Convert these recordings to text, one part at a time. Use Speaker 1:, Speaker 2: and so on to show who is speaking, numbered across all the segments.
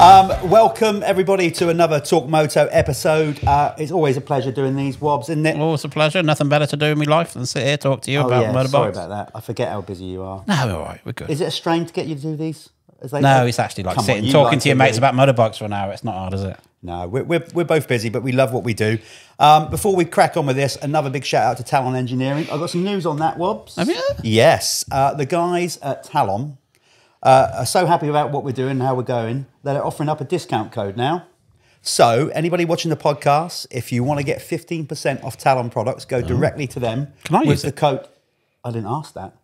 Speaker 1: Welcome everybody to another Torq Moto episode. It's always a pleasure doing these, Wobbs, isn't it?
Speaker 2: Always a pleasure. Nothing better to do in my life than sit here talk to you about motorbikes.
Speaker 1: Sorry about that. I forget how busy you are.
Speaker 2: No, we're all right. We're good.
Speaker 1: Is it a strain to get you to do these?
Speaker 2: No, it's actually like sitting talking to your mates about motorbikes for an hour. It's not hard, is it?
Speaker 1: No, we're both busy, but we love what we do. Before we crack on with this, another big shout out to Talon Engineering. I've got some news on that, Wobbs.
Speaker 2: Have you?
Speaker 1: Yes. The guys at Talon are so happy about what we're doing and how we're going that they're offering up a discount code now. So anybody watching the podcast, if you want to get 15% off Talon products, go directly to them.
Speaker 2: Can I
Speaker 1: with
Speaker 2: use
Speaker 1: the
Speaker 2: it?
Speaker 1: code? I didn't ask that.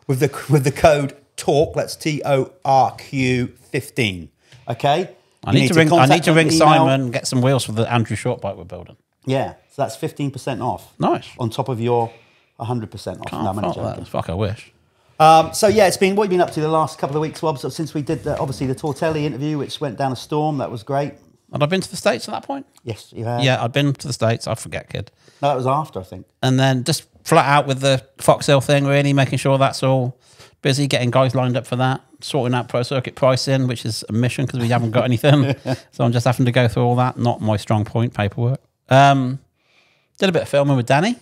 Speaker 1: With the code TORQ, that's TORQ 15. Okay.
Speaker 2: I need to ring Simon and get some wheels for the Andrew short bike we're building.
Speaker 1: Yeah, so that's 15% off.
Speaker 2: Nice.
Speaker 1: On top of your 100% off. No, I'm only joking.
Speaker 2: Fuck, I wish.
Speaker 1: So yeah, what have you been up to the last couple of weeks, Wobbs? Since we did obviously the Tortelli interview, which went down a storm. That was great.
Speaker 2: Had I been to the States at that point?
Speaker 1: Yes, you have.
Speaker 2: Yeah, I'd been to the States. I forget, kid.
Speaker 1: No, that was after, I think.
Speaker 2: And then just flat out with the Fox Hill thing, really, making sure that's all busy, getting guys lined up for that, sorting out pro circuit pricing, which is a mission because we haven't got anything. So I'm just having to go through all that. Not my strong point, paperwork. Did a bit of filming with Danny,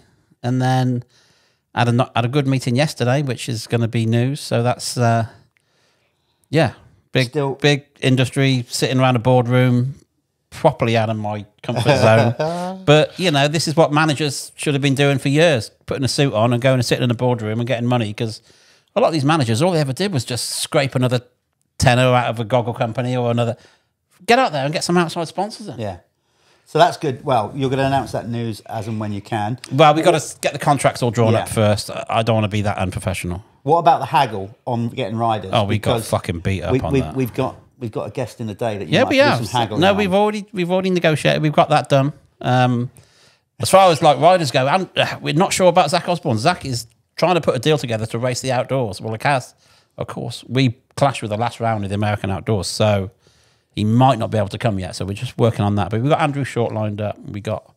Speaker 2: and then had a good meeting yesterday, which is going to be news. So that's big industry, sitting around a boardroom, properly out of my comfort zone. But you know, this is what managers should have been doing for years: putting a suit on and going and sitting in a boardroom and getting money. Because a lot of these managers, all they ever did was just scrape another tenner out of a goggle company or another. Get out there and get some outside sponsors in.
Speaker 1: Yeah. So that's good. Well, you're going to announce that news as and when you can.
Speaker 2: Well, we've got to get the contracts all drawn up first. I don't want to be that unprofessional.
Speaker 1: What about the haggle on getting riders?
Speaker 2: Oh, we got fucking beat up on that.
Speaker 1: We've got a guest in the day that
Speaker 2: we have.
Speaker 1: Do some haggling
Speaker 2: no,
Speaker 1: on.
Speaker 2: we've already negotiated. We've got that done. As far as like riders go, we're not sure about Zach Osborne. Zach is trying to put a deal together to race the outdoors. Well, of course, we clashed with the last round of the American outdoors, so he might not be able to come yet. So we're just working on that. But we've got Andrew Short lined up. We got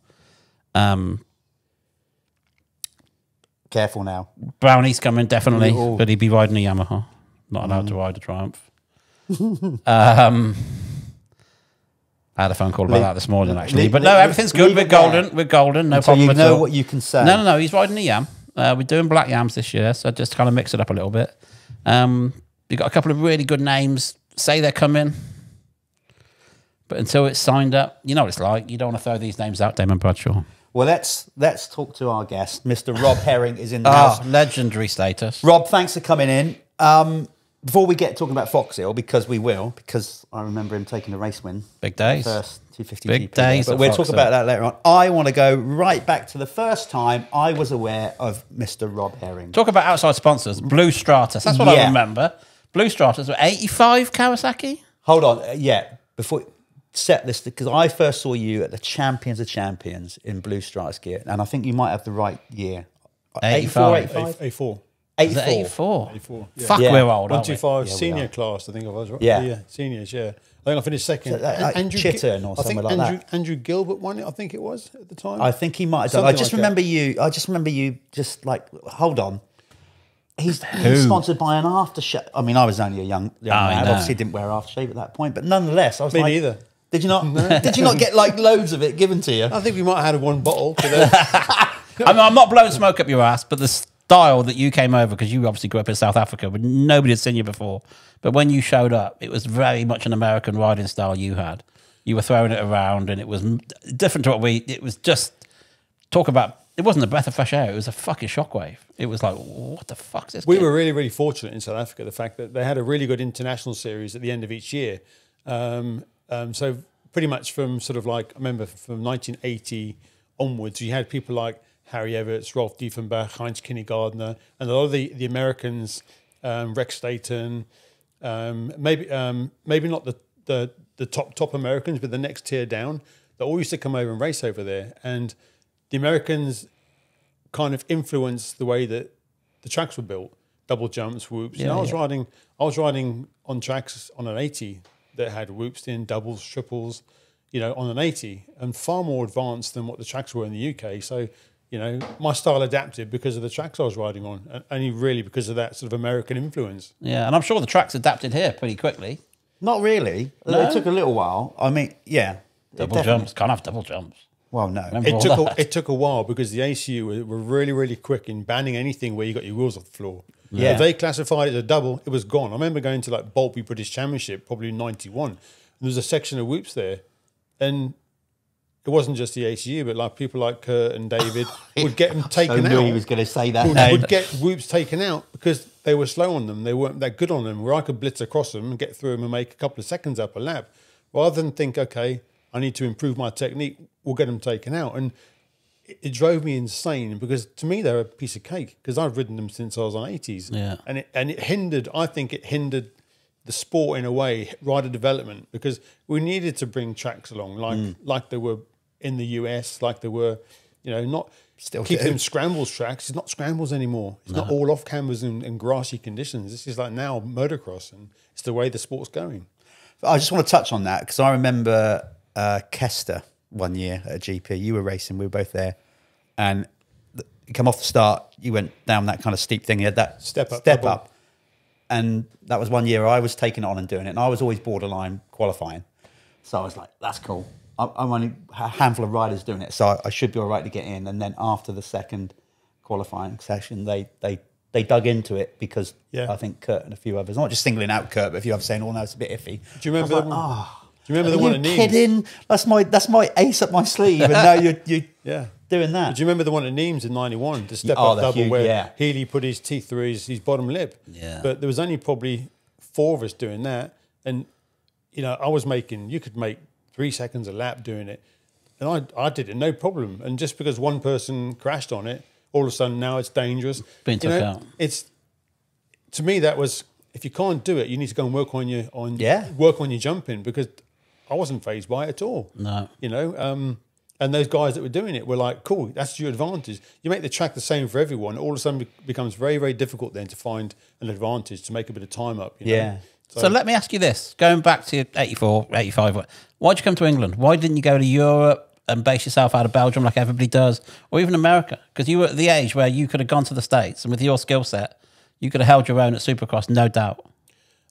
Speaker 1: careful now.
Speaker 2: Brownie's coming definitely, but he'd be riding a Yamaha. Not allowed to ride a Triumph. I had a phone call about that this morning, actually. But no, everything's good. We're golden. We're golden. No problem at all.
Speaker 1: You know what you can say.
Speaker 2: No. He's riding a Yam. We're doing black Yams this year, so just kind of mix it up a little bit. We've got a couple of really good names. Say they're coming. But until it's signed up, you know what it's like. You don't want to throw these names out, Damon Bradshaw.
Speaker 1: Well, let's talk to our guest. Mr. Rob Herring is in the house.
Speaker 2: Legendary status.
Speaker 1: Rob, thanks for coming in. Before we get talking about Fox Hill, because I remember him taking a race win.
Speaker 2: Big days.
Speaker 1: First 250
Speaker 2: Big
Speaker 1: GP
Speaker 2: days.
Speaker 1: But we'll talk about that later on. I want to go right back to the first time I was aware of Mr. Rob Herring.
Speaker 2: Talk about outside sponsors. Blue Stratos. That's what I remember. Blue Stratos were 85 Kawasaki.
Speaker 1: Hold on. Before set this, because I first saw you at the Champions of Champions in Blue Stratos gear, and I think you might have the right year.
Speaker 2: 85.
Speaker 3: 84.
Speaker 2: 84.
Speaker 3: 84.
Speaker 2: Yeah. Fuck, we're old.
Speaker 3: 125 senior class, I think I was, right?
Speaker 1: Yeah.
Speaker 3: Seniors, yeah. I think I finished second.
Speaker 1: Andrew Chitton or something like that.
Speaker 3: Andrew Gilbert won it, I think it was at the time.
Speaker 1: I think he might have done. I just remember you just like, hold on. He's sponsored by an aftershave. I mean, I was only a young man. Obviously, didn't wear aftershave at that point, but nonetheless, I was
Speaker 3: Me neither.
Speaker 1: Did you not? Did you not get like loads of it given to you?
Speaker 3: I think we might have had one bottle.
Speaker 2: I'm not blowing smoke up your ass, but the style that you came over, because you obviously grew up in South Africa, but nobody had seen you before. But when you showed up, it was very much an American riding style you had. You were throwing it around, and it was different to it was just, talk about, it wasn't a breath of fresh air, it was a fucking shockwave. It was like, what the fuck is this?
Speaker 3: We were really, really fortunate in South Africa, the fact that they had a really good international series at the end of each year. So pretty much from sort of like, I remember from 1980 onwards, you had people like Harry Everts, Rolf Diefenbach, Heinz Kinney-Gardner, and a lot of the Americans, Rex Staten, maybe not the top Americans, but the next tier down, that all used to come over and race over there. And the Americans kind of influenced the way that the tracks were built, double jumps, whoops. I was riding on tracks on an 80 that had whoops in, doubles, triples, on an 80, and far more advanced than what the tracks were in the UK. So, my style adapted because of the tracks I was riding on, and only really because of that sort of American influence.
Speaker 2: Yeah, and I'm sure the tracks adapted here pretty quickly.
Speaker 1: Not really.
Speaker 2: No?
Speaker 1: It took a little while. I mean, yeah.
Speaker 2: Double jumps. Can't have double jumps.
Speaker 1: Well, no.
Speaker 2: Remember all that?
Speaker 3: It took a while because the ACU were really, really quick in banning anything where you got your wheels off the floor.
Speaker 1: Yeah.
Speaker 3: If they classified it as a double, it was gone. I remember going to like Bolby British Championship, probably in '91. There was a section of whoops there, and it wasn't just the ACU, but like people like Kurt and David would get them taken
Speaker 1: I
Speaker 3: out.
Speaker 1: knew he was going to say that
Speaker 3: would,
Speaker 1: name.
Speaker 3: would get whoops taken out because they were slow on them. They weren't that good on them. Where I could blitz across them and get through them and make a couple of seconds up a lap, rather than think, okay, I need to improve my technique. We'll get them taken out. And it drove me insane because to me they're a piece of cake because I've ridden them since I was on 80s.
Speaker 2: Yeah.
Speaker 3: And it hindered. I think it hindered the sport in a way, rider development, because we needed to bring tracks along like they were in the US, like they were, not
Speaker 1: Still
Speaker 3: keep
Speaker 1: do.
Speaker 3: them scrambles tracks. It's not scrambles anymore. It's not all off cameras and grassy conditions. This is like now motocross, and it's the way the sport's going.
Speaker 1: I just want to touch on that because I remember Kester one year at a GP. You were racing, we were both there, and you come off the start, you went down that kind of steep thing. You had that
Speaker 3: Step up.
Speaker 1: And that was one year I was taking it on and doing it, and I was always borderline qualifying. So I was like, that's cool. I'm only a handful of riders doing it, so I should be all right to get in. And then after the second qualifying session, they dug into it because I think Kurt and a few others, not just singling out Kurt, but a few others saying, oh no, it's a bit iffy.
Speaker 3: Do you remember
Speaker 1: I
Speaker 3: the
Speaker 1: was
Speaker 3: one?
Speaker 1: like,
Speaker 3: Do you remember the one at
Speaker 1: Are you
Speaker 3: Nîmes?
Speaker 1: kidding? That's my ace up my sleeve, and now you're
Speaker 3: Yeah.
Speaker 1: doing that.
Speaker 3: Do you remember the one at Nîmes in '91, the step
Speaker 1: Oh,
Speaker 3: up
Speaker 1: the
Speaker 3: double
Speaker 1: huge-
Speaker 3: where
Speaker 1: yeah.
Speaker 3: Healy put his teeth through his bottom lip?
Speaker 2: Yeah.
Speaker 3: But there was only probably 4 of us doing that, and I was making. You could make 3 seconds a lap doing it, and I did it no problem. And just because one person crashed on it, all of a sudden now it's dangerous.
Speaker 2: Been took out.
Speaker 3: It's to me that was if you can't do it, you need to go and work on your jumping because I wasn't fazed by it at all.
Speaker 2: No.
Speaker 3: And those guys that were doing it were like, cool, that's your advantage. You make the track the same for everyone. All of a sudden it becomes very, very difficult then to find an advantage to make a bit of time up.
Speaker 1: Yeah.
Speaker 2: So let me ask you this. Going back to 84, 85, why'd you come to England? Why didn't you go to Europe and base yourself out of Belgium like everybody does? Or even America? Because you were at the age where you could have gone to the States and with your skill set, you could have held your own at Supercross, no doubt.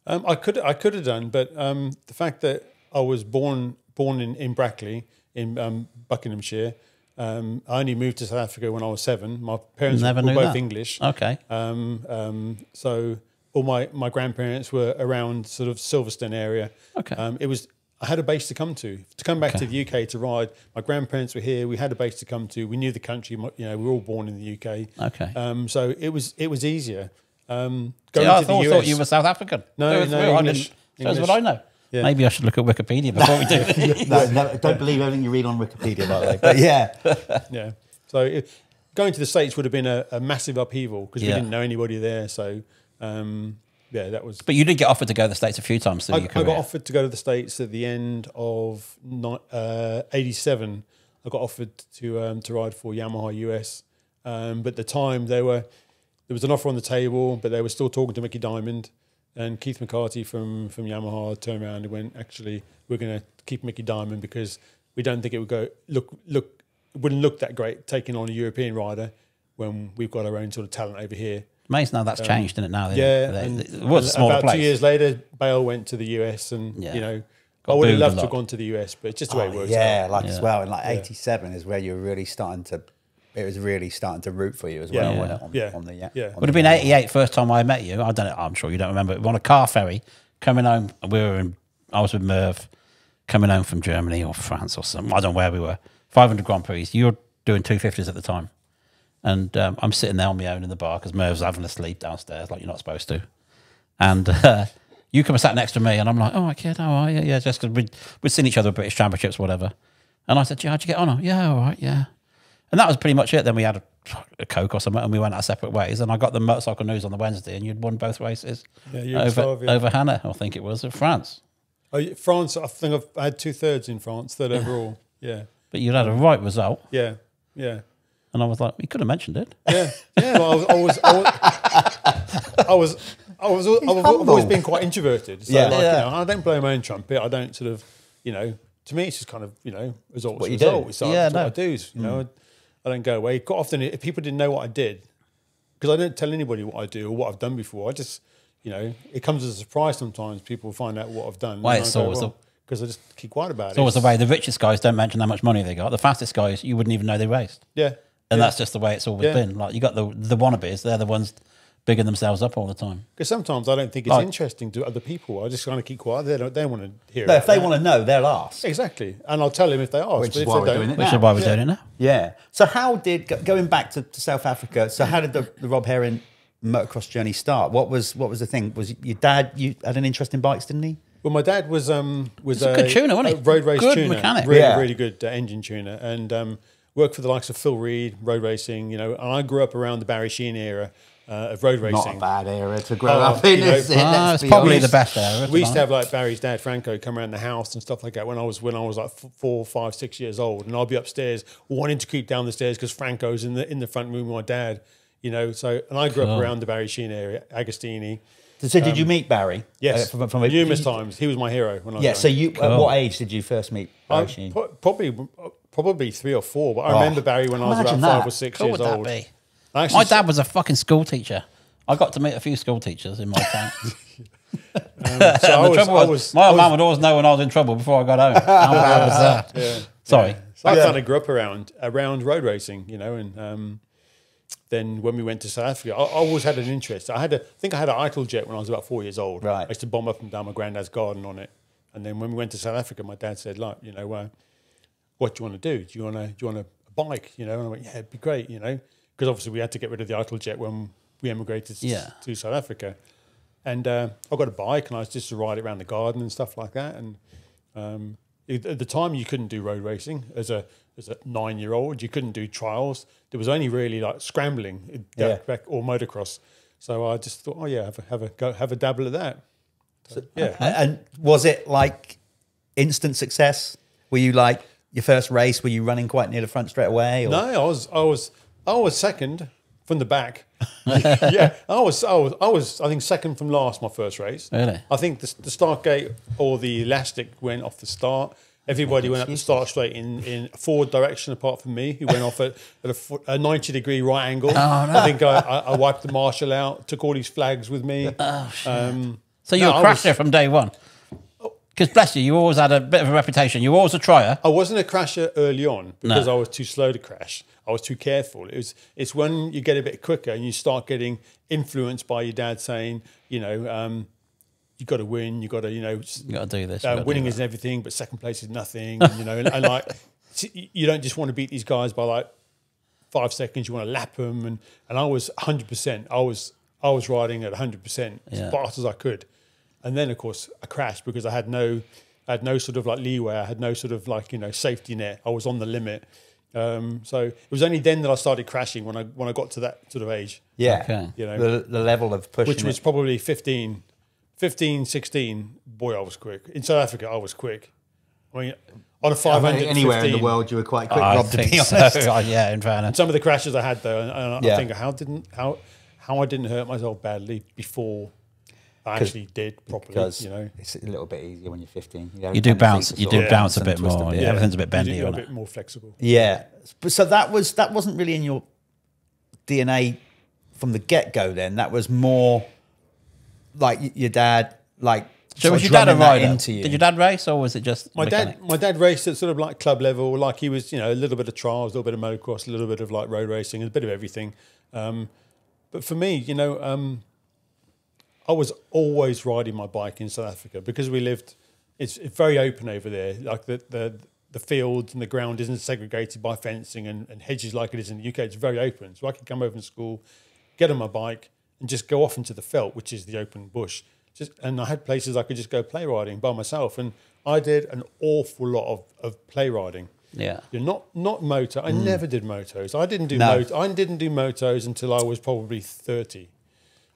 Speaker 3: I could have done, but the fact that I was born in Brackley, in Buckinghamshire, I only moved to South Africa when I was 7. My parents
Speaker 2: Never
Speaker 3: were
Speaker 2: knew
Speaker 3: both
Speaker 2: that.
Speaker 3: English.
Speaker 2: Okay.
Speaker 3: So all my grandparents were around sort of Silverstone area.
Speaker 2: Okay.
Speaker 3: I had a base to come to come back to the UK to ride. My grandparents were here. We had a base to come to. We knew the country. We were all born in the UK.
Speaker 2: Okay.
Speaker 3: So it was easier. Going
Speaker 2: See, I
Speaker 3: to the US.
Speaker 2: thought you were South African.
Speaker 3: No,
Speaker 2: Through and through.
Speaker 3: English.
Speaker 2: Shows what I know.
Speaker 3: Yeah.
Speaker 2: Maybe I should look at Wikipedia before we do.
Speaker 1: No, don't believe everything you read on Wikipedia, by the way. But yeah,
Speaker 3: Yeah. So going to the States would have been a massive upheaval because we
Speaker 2: Yeah.
Speaker 3: didn't know anybody there. So that was.
Speaker 2: But you did get offered to go to the States a few times through your
Speaker 3: I
Speaker 2: career.
Speaker 3: got offered to go to the States at the end of '87. I got offered to ride for Yamaha US, but at the time there was an offer on the table, but they were still talking to Mickey Diamond. And Keith McCarthy from Yamaha turned around and went, actually, we're going to keep Mickey Diamond because we don't think it would it wouldn't look that great taking on a European rider when we've got our own sort of talent over here.
Speaker 2: Amazing how that's changed, isn't it, now?
Speaker 3: Yeah.
Speaker 2: It was a smaller
Speaker 3: about
Speaker 2: place.
Speaker 3: 2 years later, Bale went to the US and,
Speaker 2: Yeah.
Speaker 3: I would have
Speaker 2: booed a
Speaker 3: loved to
Speaker 2: lot.
Speaker 3: have gone to the US, but it's just the way it works
Speaker 1: yeah,
Speaker 3: out.
Speaker 1: as well. And 87 is where you're really starting to. It was really starting to root for you as well.
Speaker 3: Yeah.
Speaker 1: wasn't it,
Speaker 3: Yeah.
Speaker 1: on the
Speaker 3: Yeah.
Speaker 1: on
Speaker 2: Would have
Speaker 1: the-
Speaker 2: been 88 first time I met you. I don't know. I'm sure you don't remember. On a car ferry coming home. I was with Merv coming home from Germany or France or something. I don't know where we were. 500 Grand Prix. You were doing 250s at the time. And I'm sitting there on my own in the bar because Merv's having a sleep downstairs like you're not supposed to. And you come and sat next to me and I'm like, oh, kid, how are you? Yeah, just because we'd seen each other at British Championships, whatever. And I said, how'd you get on? Yeah, all right, yeah. And that was pretty much it. Then we had a Coke or something and we went our separate ways. And I got the motorcycle news on the Wednesday and you'd won both races over Hannah, I think it was, in France.
Speaker 3: Oh, France, I think I had 2/3 in France, third overall. Yeah.
Speaker 2: But you'd had a right result.
Speaker 3: Yeah.
Speaker 2: And I was like, you could have mentioned it.
Speaker 3: Yeah. Well, I've always been quite introverted. So I don't blow my own trumpet. I don't sort of, to me, it's just kind of, results.
Speaker 1: What you
Speaker 3: result.
Speaker 1: do.
Speaker 3: It's what I do. I don't go away. Quite often, if people didn't know what I did, because I don't tell anybody what I do or what I've done before, I just, you know, it comes as a surprise sometimes. People find out what I've done.
Speaker 2: Well, it's always
Speaker 3: because I just keep quiet about it.
Speaker 2: It's always the way the richest guys don't mention how much money they got. The fastest guys, you wouldn't even know they raced.
Speaker 3: Yeah.
Speaker 2: And that's just the way it's always been. Like, you got the wannabes, they're the ones bigging themselves up all the time.
Speaker 3: Because sometimes I don't think it's interesting to other people. I just kind of keep quiet. They want to hear it.
Speaker 1: If they want to know, they'll ask.
Speaker 3: Exactly. And I'll tell them if they ask.
Speaker 1: Which is why we're doing it now.
Speaker 2: Which is why we're doing it now.
Speaker 1: Yeah. So how did, going back to South Africa, so how did the Rob Herring motocross journey start? What was the thing? Was your dad, you had an interest in bikes, didn't he?
Speaker 3: Well, my dad was a
Speaker 2: good tuner, wasn't he?
Speaker 3: Road race
Speaker 2: good
Speaker 3: tuner.
Speaker 2: Mechanic.
Speaker 3: Really good engine tuner. And worked for the likes of Phil Reed, road racing, you know. And I grew up around the Barry Sheen era of road racing.
Speaker 1: Not a bad era to grow up in, is it?
Speaker 2: It's probably the best era.
Speaker 3: We used to have like Barry's dad, Franco, come around the house and stuff like that when I was like 4, 5, 6 years old. And I'd be upstairs wanting to creep down the stairs because Franco's in the front room with my dad, you know. So, and I grew up around the Barry Sheen area, Agostini.
Speaker 1: So did you meet Barry?
Speaker 3: Yes, from numerous times. He was my hero when I was young.
Speaker 1: So you, at what age did you first meet Barry Sheen?
Speaker 3: Probably 3 or 4, but I remember Barry when I was about 5 or 6 years old.
Speaker 2: Be? My dad was a fucking school teacher. I got to meet a few school teachers in my time. My old man would always know when I was in trouble before I got home. How bad was that? Yeah. Sorry.
Speaker 3: So I kind of grew up around road racing, you know, and then when we went to South Africa, I always had an interest. I think I had an Italjet when I was about 4 years old.
Speaker 1: Right.
Speaker 3: I used to bomb up and down my granddad's garden on it. And then when we went to South Africa, my dad said, like, you know, what do you want to do? Do you want a bike? You know, and I went, yeah, it'd be great, you know, because obviously we had to get rid of the Italjet when we emigrated to South Africa. And I got a bike, and I was just to ride it around the garden and stuff like that. And at the time, you couldn't do road racing as a 9-year-old. You couldn't do trials. There was only really like scrambling or motocross. So I just thought, have a dabble at that. So,
Speaker 1: And was it like instant success? Were you like your first race? Were you running quite near the front straight away? Or?
Speaker 3: No, I was second from the back. I was I think second from last my first race.
Speaker 2: Really?
Speaker 3: I think the start gate or the elastic went off the start. Everybody went up the start straight in forward direction apart from me, who went off at a 90-degree right angle. Oh, no. I think I wiped the marshal out, took all these flags with me.
Speaker 2: Oh, shit. So you were a crasher from day one? Because bless you always had a bit of a reputation. You were always a trier.
Speaker 3: I wasn't a crasher early on because I was too slow to crash. I was too careful. It's when you get a bit quicker and you start getting influenced by your dad saying, you know, you got to win. You got to, you know,
Speaker 2: you got to do this.
Speaker 3: Winning isn't everything, but second place is nothing. And, you know, and like you don't just want to beat these guys by like 5 seconds. You want to lap them. And I was 100%. I was riding at 100% as fast as I could. And then, of course, I crashed because I had no sort of like leeway. I had no sort of like, you know, safety net. I was on the limit. So it was only then that I started crashing when I got to that sort of age.
Speaker 1: Yeah.
Speaker 2: Okay.
Speaker 1: You know, the level of pushing,
Speaker 3: which was probably 15, 16. Boy, I was quick. In South Africa, I was quick. I mean, on a 500,
Speaker 1: anywhere
Speaker 3: 15,
Speaker 1: in the world, you were quite quick, Rob, to be honest.
Speaker 2: So. Yeah, in fairness.
Speaker 3: And some of the crashes I had though, and I think how I didn't hurt myself badly before I actually did properly.
Speaker 1: Because
Speaker 3: you know,
Speaker 1: it's a little bit easier when you're 15.
Speaker 2: You do bounce. You do bounce a bit more.
Speaker 1: Yeah.
Speaker 2: Everything's a bit bendy.
Speaker 3: You're a bit more flexible.
Speaker 1: Yeah. So that wasn't really in your DNA from the get go. Then that was more like your dad, like.
Speaker 2: So was your dad a rider?
Speaker 1: Into you.
Speaker 2: Did your dad race, or was it just
Speaker 3: my dad? My dad raced at sort of like club level. Like he was, you know, a little bit of trials, a little bit of motocross, a little bit of like road racing, a bit of everything. But for me, you know, I was always riding my bike in South Africa because we lived. It's very open over there. Like the fields and the ground isn't segregated by fencing and hedges like it is in the UK. It's very open, so I could come over from school, get on my bike, and just go off into the veldt, which is the open bush. And I had places I could just go play riding by myself, and I did an awful lot of play riding.
Speaker 2: Yeah,
Speaker 3: you're not moto. I never did motos. I didn't do motos until I was probably 30.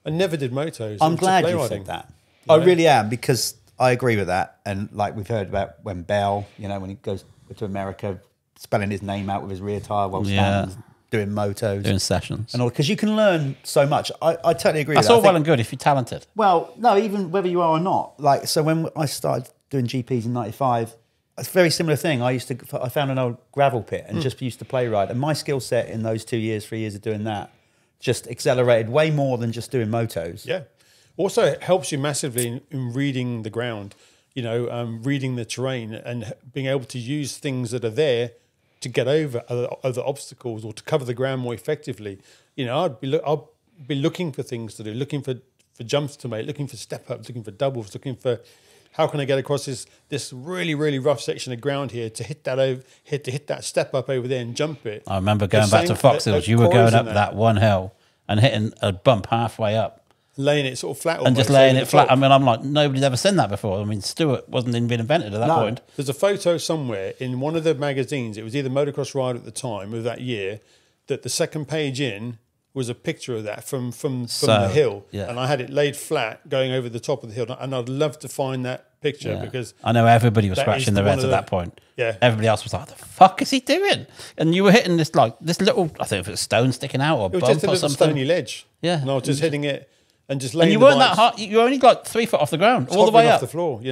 Speaker 3: I never did motos.
Speaker 1: I'm glad you said that. I really am, because I agree with that. And like we've heard about when Bell, you know, when he goes to America, spelling his name out with his rear tire while Stanton's doing motos,
Speaker 2: doing sessions,
Speaker 1: and all, because you can learn so much. I totally agree.
Speaker 2: That's
Speaker 1: with that.
Speaker 2: all well and good if you're talented.
Speaker 1: Well, no, even whether you are or not. Like, so when I started doing GPs in '95, it's a very similar thing. I found an old gravel pit and just used to play ride, and my skill set in those 2 years, 3 years of doing that just accelerated way more than just doing motos.
Speaker 3: Yeah. Also, it helps you massively in reading the ground, reading the terrain and being able to use things that are there to get over other obstacles or to cover the ground more effectively. I'll be looking for things to do, looking for jumps to make, looking for step ups, looking for doubles, looking for how can I get across this really, really rough section of ground here to hit that step up over there and jump it.
Speaker 2: I remember going back to Fox Hills. You were going up that one hill and hitting a bump halfway up.
Speaker 3: Laying it sort of flat.
Speaker 2: And just laying it flat. I mean, I'm like, nobody's ever seen that before. I mean, Stewart wasn't even invented at that point.
Speaker 3: There's a photo somewhere in one of the magazines, it was either Motocross Rider at the time of that year, that the second page in was a picture of that from the hill.
Speaker 2: Yeah.
Speaker 3: And I had it laid flat going over the top of the hill. And I'd love to find that picture because
Speaker 2: I know everybody was scratching their heads at that point.
Speaker 3: Yeah.
Speaker 2: Everybody else was like, the fuck is he doing? And you were hitting this little, I think it was a stone sticking out or a bump or something.
Speaker 3: It was just a little stony ledge.
Speaker 2: Yeah.
Speaker 3: And I was just hitting it. And just laying
Speaker 2: you weren't that hard. You were only like 3 foot off the ground, all the way up
Speaker 3: off the floor.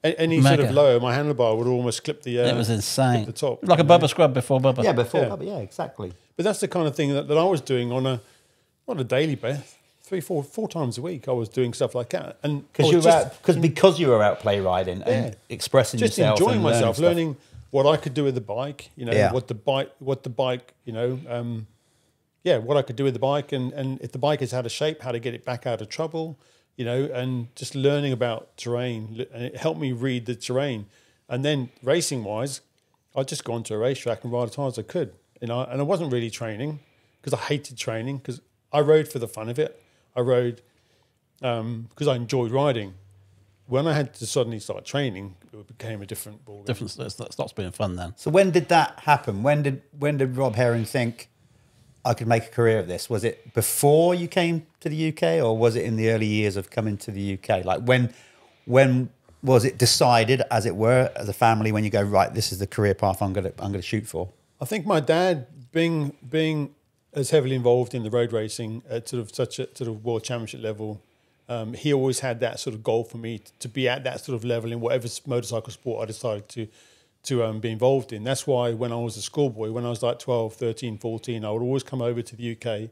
Speaker 3: Any sort of lower, my handlebar would almost clip the.
Speaker 2: It was insane.
Speaker 3: The top,
Speaker 2: like a Bubba scrub before Bubba.
Speaker 1: Yeah, before Bubba. Yeah, exactly.
Speaker 3: But that's the kind of thing that I was doing on not a daily basis, 4 times a week. I was doing stuff like that, and
Speaker 1: because you were out play riding and expressing
Speaker 3: just
Speaker 1: yourself,
Speaker 3: enjoying myself, learning what I could do with the bike. What the bike, what I could do with the bike, and if the bike is out of shape, how to get it back out of trouble, and just learning about terrain. And it helped me read the terrain. And then racing-wise, I'd just go onto a racetrack and ride as hard as I could. And I wasn't really training because I hated training because I rode for the fun of it. I rode because I enjoyed riding. When I had to suddenly start training, it became a different ballgame.
Speaker 2: It stops being fun then.
Speaker 1: So when did that happen? When did Rob Herring think, I could make a career of this? Was it before you came to the UK, or was it in the early years of coming to the UK? Like when was it decided, as it were, as a family, when you go, right, this is the career path I'm gonna shoot for?
Speaker 3: I think my dad, being as heavily involved in the road racing at such a world championship level, he always had that sort of goal for me to be at that sort of level in whatever motorcycle sport I decided to be involved in. That's why when I was a schoolboy, when I was like 12, 13, 14, I would always come over to the UK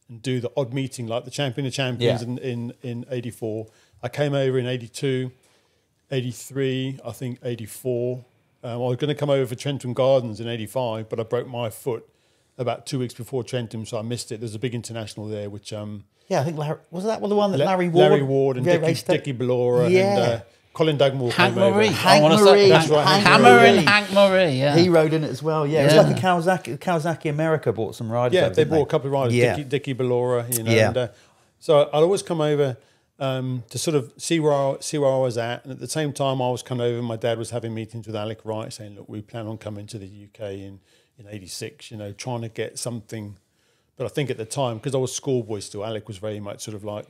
Speaker 3: and do the odd meeting, like the Champion of Champions in 84. I came over in 82, 83, I think 84. I was going to come over for Trentham Gardens in 85, but I broke my foot about 2 weeks before Trentham, so I missed it. There's a big international there, which...
Speaker 1: I think was that the one that Larry Ward
Speaker 3: and Dickie Ballora and... Colin Dugmore
Speaker 2: Hank
Speaker 3: came over.
Speaker 2: Murray.
Speaker 1: Hank Murray.
Speaker 3: That's right.
Speaker 2: Hank Murray, yeah.
Speaker 1: He rode in it as well, yeah. It was like the Kawasaki America bought some riders.
Speaker 3: Yeah,
Speaker 1: over,
Speaker 3: they
Speaker 1: didn't
Speaker 3: bought a couple of riders, Dickie Ballora, And, so I'd always come over to sort of see where I was at. And at the same time I was coming over, my dad was having meetings with Alec Wright saying, look, we plan on coming to the UK in 86, trying to get something. But I think at the time, because I was schoolboy still, Alec was very much sort of like,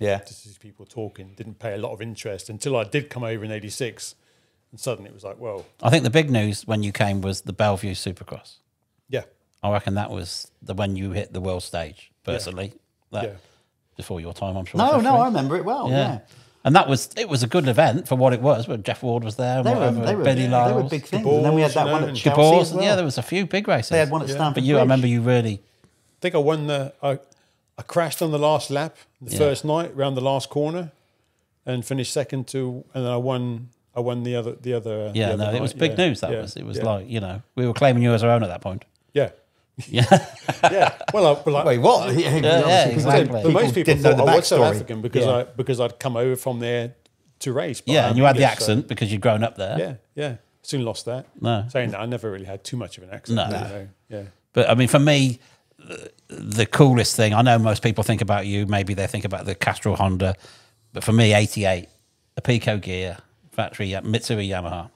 Speaker 3: this is people talking, didn't pay a lot of interest until I did come over in 86. And suddenly it was like, whoa.
Speaker 2: I think the big news when you came was the Bellevue Supercross.
Speaker 3: Yeah.
Speaker 2: I reckon that was when you hit the world stage, personally. Before your time, I'm sure.
Speaker 1: No, I remember it well, yeah.
Speaker 2: And it was a good event for what it was. When Jeff Ward was there,
Speaker 1: they were big things. And then we had that one at Chelsea as well.
Speaker 2: Yeah, there was a few big races.
Speaker 1: They had one at Stamford Bridge.
Speaker 2: I remember you really...
Speaker 3: I think I won I crashed on the last lap the first night around the last corner, and finished second and then I won the other.
Speaker 2: It was big news. It was like we were claiming you as our own at that point.
Speaker 3: Yeah.
Speaker 2: Yeah.
Speaker 3: Yeah. Well,
Speaker 1: wait, what?
Speaker 2: Exactly.
Speaker 3: But most people thought I was South African because I'd come over from there to race. But
Speaker 2: and you had the accent because you'd grown up there.
Speaker 3: Yeah. Soon lost that.
Speaker 2: No.
Speaker 3: Saying that, I never really had too much of an accent.
Speaker 2: No.
Speaker 3: Yeah.
Speaker 2: But I mean, for me, the coolest thing, I know most people think about you, maybe they think about the Castrol Honda, but for me, 88, a Pico gear, factory Mitsui Yamaha.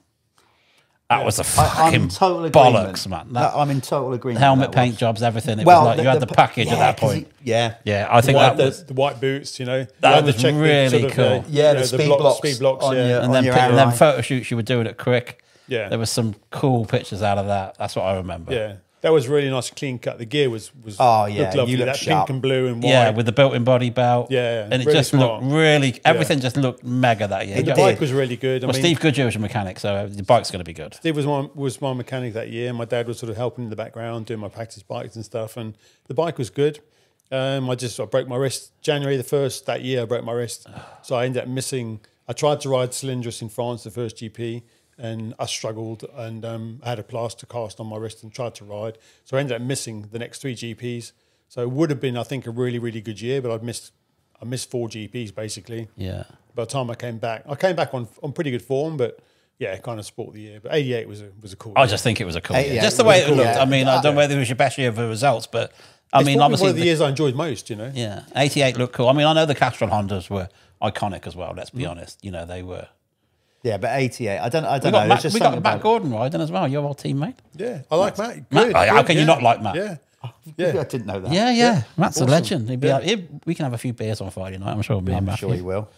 Speaker 2: That was a fucking bollocks, man.
Speaker 1: I'm in total agreement.
Speaker 2: Helmet, paint jobs, everything. It was like you had the package at that point.
Speaker 1: Yeah,
Speaker 2: I think
Speaker 3: the white boots.
Speaker 2: That was really cool.
Speaker 1: The speed blocks.
Speaker 2: And then photo shoots you were doing at Crick.
Speaker 3: Yeah,
Speaker 2: there was some cool pictures out of that. That's what I remember.
Speaker 3: Yeah. That was really nice, clean cut. The gear was looked lovely.
Speaker 1: You looked
Speaker 3: that
Speaker 1: sharp.
Speaker 3: pink and blue and white.
Speaker 2: Yeah, with the built-in body belt.
Speaker 3: Yeah,
Speaker 2: and it
Speaker 3: really
Speaker 2: just
Speaker 3: smart.
Speaker 2: looked really. Everything just looked mega that year.
Speaker 3: The bike was really good.
Speaker 2: Well, Steve Goodyear was your mechanic, so the bike's going to be good.
Speaker 3: Steve was my mechanic that year. My dad was sort of helping in the background, doing my practice bikes and stuff, and the bike was good. I broke my wrist January the 1st that year. I broke my wrist, so I ended up missing. I tried to ride Cylindrus in France, the first GP, and I struggled, and I had a plaster cast on my wrist and tried to ride, so I ended up missing the next 3 GPs. So it would have been, I think, a really, really good year, but I missed 4 GPs basically.
Speaker 2: Yeah.
Speaker 3: By the time I came back on pretty good form, but yeah, kind of sport of the year. But 88 was a cool.
Speaker 2: I just think it was a cool year.
Speaker 1: 88
Speaker 2: Just the way it
Speaker 1: cool,
Speaker 2: looked.
Speaker 1: yeah.
Speaker 2: I mean, I don't know whether it was your best year for results, but I
Speaker 3: It's
Speaker 2: mean,
Speaker 3: probably
Speaker 2: obviously
Speaker 3: one of the years I enjoyed most. You know.
Speaker 2: Yeah, 88 looked cool. I mean, I know the Castrol Hondas were iconic as well. Let's be honest. You know, they were.
Speaker 1: Yeah, but 88. I don't
Speaker 2: We
Speaker 1: know.
Speaker 2: got
Speaker 1: There's
Speaker 2: Matt,
Speaker 1: just
Speaker 2: we
Speaker 1: something
Speaker 2: got Matt
Speaker 1: about
Speaker 2: Gordon riding as well. Your old teammate.
Speaker 3: Yeah, I like Matt.
Speaker 2: Matt,
Speaker 3: Good,
Speaker 2: how can you
Speaker 3: yeah.
Speaker 2: not like Matt?
Speaker 3: Yeah.
Speaker 1: it. I didn't know that.
Speaker 2: Yeah. Matt's
Speaker 3: Awesome.
Speaker 2: a legend. He'd be
Speaker 3: Yeah.
Speaker 2: we can have a few beers on Friday night. I'm sure. Me and
Speaker 1: I'm
Speaker 2: Matthew.
Speaker 1: sure he will.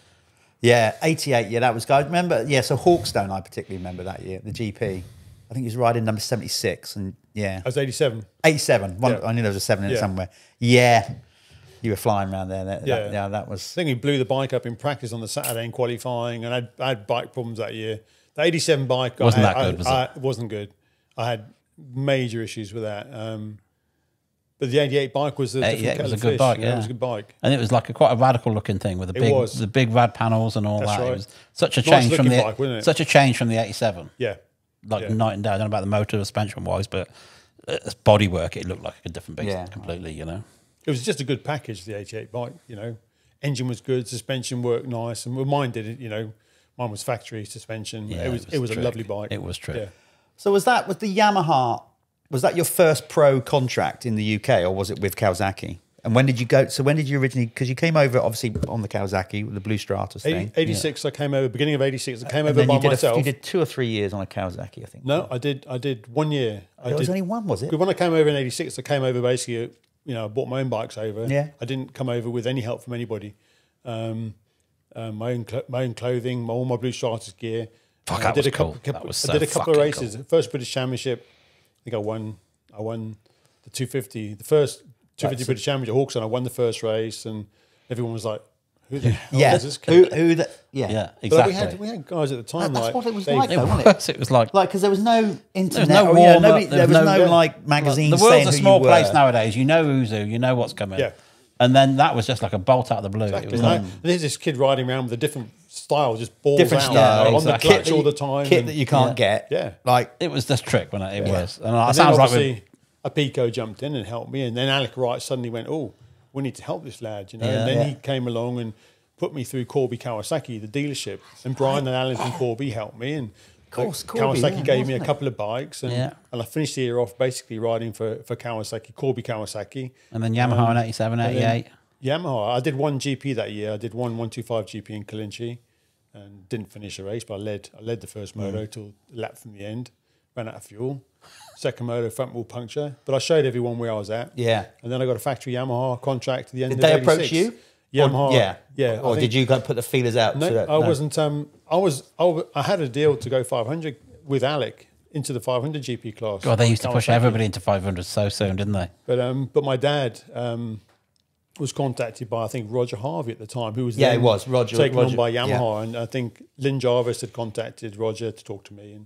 Speaker 1: Yeah, 88. Yeah, that was good. I remember. Yeah, so Hawkstone, I particularly remember that year, the GP. I think he was riding number 76, and yeah,
Speaker 3: I was 87.
Speaker 1: 87.
Speaker 3: Yeah.
Speaker 1: I knew there was a 7 in it
Speaker 3: Yeah.
Speaker 1: somewhere. Yeah, you were flying around there.
Speaker 3: Yeah.
Speaker 1: That
Speaker 3: I
Speaker 1: was.
Speaker 3: think he blew the bike up in practice on the Saturday in qualifying, and I had bike problems that year. The 87 bike
Speaker 2: Wasn't that good, was it?
Speaker 3: It wasn't good. I had major issues with that. But the 88 bike was a
Speaker 2: 88
Speaker 3: different
Speaker 2: was a
Speaker 3: kettle of
Speaker 2: good
Speaker 3: fish,
Speaker 2: bike,
Speaker 3: you know,
Speaker 2: yeah.
Speaker 3: It was a good bike.
Speaker 2: And it was like quite a radical looking thing with the big rad panels and all
Speaker 3: That's
Speaker 2: that.
Speaker 3: right.
Speaker 2: It was such a
Speaker 3: Nice
Speaker 2: change from
Speaker 3: looking
Speaker 2: the
Speaker 3: bike, wasn't it?
Speaker 2: such a change from the 87.
Speaker 3: Yeah.
Speaker 2: Like
Speaker 3: Yeah.
Speaker 2: night and day. I don't know about the motor suspension wise, but bodywork, it looked like a different beast
Speaker 1: Yeah.
Speaker 2: completely. You know.
Speaker 3: It was just a good package, the 88 bike, you know. Engine was good, suspension worked nice, and mine did it, you know. Mine was factory suspension.
Speaker 2: Yeah,
Speaker 3: it was a
Speaker 2: trick.
Speaker 3: lovely bike.
Speaker 2: It was true.
Speaker 3: Yeah.
Speaker 1: So was the Yamaha? Was that your first pro contract in the UK, or was it with Kawasaki? And when did you go? So when did you originally? Because you came over obviously on the Kawasaki with the Blue Stratos thing.
Speaker 3: 86, I came over, beginning of 86, I came
Speaker 1: And
Speaker 3: over
Speaker 1: then
Speaker 3: by
Speaker 1: you did
Speaker 3: myself.
Speaker 1: you did 2 or 3 years on a Kawasaki, I think.
Speaker 3: No, I did 1 year.
Speaker 1: There was only one, was it?
Speaker 3: When I came over in 86, I came over basically, you know, I bought my own bikes over.
Speaker 1: Yeah.
Speaker 3: I didn't come over with any help from anybody. My own clothing, all my Blue Stratos gear.
Speaker 2: Fuck,
Speaker 3: I
Speaker 2: that
Speaker 3: did
Speaker 2: was
Speaker 3: a couple,
Speaker 2: cool. That was so
Speaker 3: I did a couple of
Speaker 2: fucking
Speaker 3: races.
Speaker 2: cool.
Speaker 3: First British Championship, I think I won the 250. The first 250 British Championship, Hawkstone, I won the first race, and everyone was like, "Who the hell
Speaker 1: Yeah.
Speaker 3: is this kid?"
Speaker 2: Yeah,
Speaker 1: Yeah.
Speaker 3: But
Speaker 2: exactly.
Speaker 3: we had guys at the time
Speaker 1: That's
Speaker 3: like
Speaker 1: what it was
Speaker 3: Dave-
Speaker 1: like,
Speaker 2: It
Speaker 1: though, wasn't
Speaker 2: was. It was like
Speaker 1: Like, because there was no internet.
Speaker 2: no
Speaker 1: or, you know,
Speaker 2: warm-up,
Speaker 1: nobody, there was no like magazine.
Speaker 2: the world's
Speaker 1: saying
Speaker 2: a
Speaker 1: who
Speaker 2: small
Speaker 1: you were.
Speaker 2: place nowadays. You know who's who. You know what's coming.
Speaker 3: Yeah.
Speaker 2: And then that was just like a bolt out of the blue. It
Speaker 3: Exactly.
Speaker 2: was
Speaker 3: And
Speaker 2: like,
Speaker 3: there's this kid riding around with a different style, just balls
Speaker 1: Different
Speaker 3: out
Speaker 1: style,
Speaker 3: on
Speaker 2: exactly.
Speaker 3: the clutch all the time.
Speaker 1: Kit
Speaker 3: and-
Speaker 1: that you can't get.
Speaker 3: Yeah.
Speaker 1: Like,
Speaker 2: it was this trick when it was. And it
Speaker 3: And then
Speaker 2: sounds like
Speaker 3: obviously a Pico jumped in and helped me, and then Alec Wright suddenly went, "Oh, we need to help this lad," you know.
Speaker 2: Yeah.
Speaker 3: And then
Speaker 1: Yeah.
Speaker 3: he came along and put me through Corby Kawasaki, the dealership, and Brian and Alan from Corby helped me, and
Speaker 1: course, Corby,
Speaker 3: Kawasaki
Speaker 1: yeah,
Speaker 3: gave me a
Speaker 1: wasn't it?
Speaker 3: couple of bikes, and
Speaker 2: Yeah.
Speaker 3: I finished the year off basically riding for Kawasaki, Corby Kawasaki.
Speaker 2: and then Yamaha in 87, 88.
Speaker 3: Yamaha. I did one GP that year. I did one 125 GP in Kalinchi, and didn't finish a race, but I led the first moto till a lap from the end. Ran out of fuel. Second moto, front wheel puncture. But I showed everyone where I was at.
Speaker 1: Yeah.
Speaker 3: And then I got a factory Yamaha contract at the end
Speaker 1: did
Speaker 3: of
Speaker 1: they
Speaker 3: 86.
Speaker 1: approach you?
Speaker 3: Yamaha.
Speaker 1: Or, yeah.
Speaker 3: Yeah.
Speaker 1: Or did you go put the feelers out?
Speaker 3: No,
Speaker 1: to that?
Speaker 3: I wasn't. I had a deal to go 500 with Alec into the 500 GP class.
Speaker 2: God, they used to push
Speaker 3: Kawasaki.
Speaker 2: everybody into 500 so soon, didn't they?
Speaker 3: But my dad was contacted by, I think, Roger Harvey at the time, who was
Speaker 1: Yeah,
Speaker 3: then
Speaker 1: it was. Roger-
Speaker 3: taken on
Speaker 1: Roger,
Speaker 3: by
Speaker 1: yeah.
Speaker 3: Yamaha, and I think Lynn Jarvis had contacted Roger to talk to me,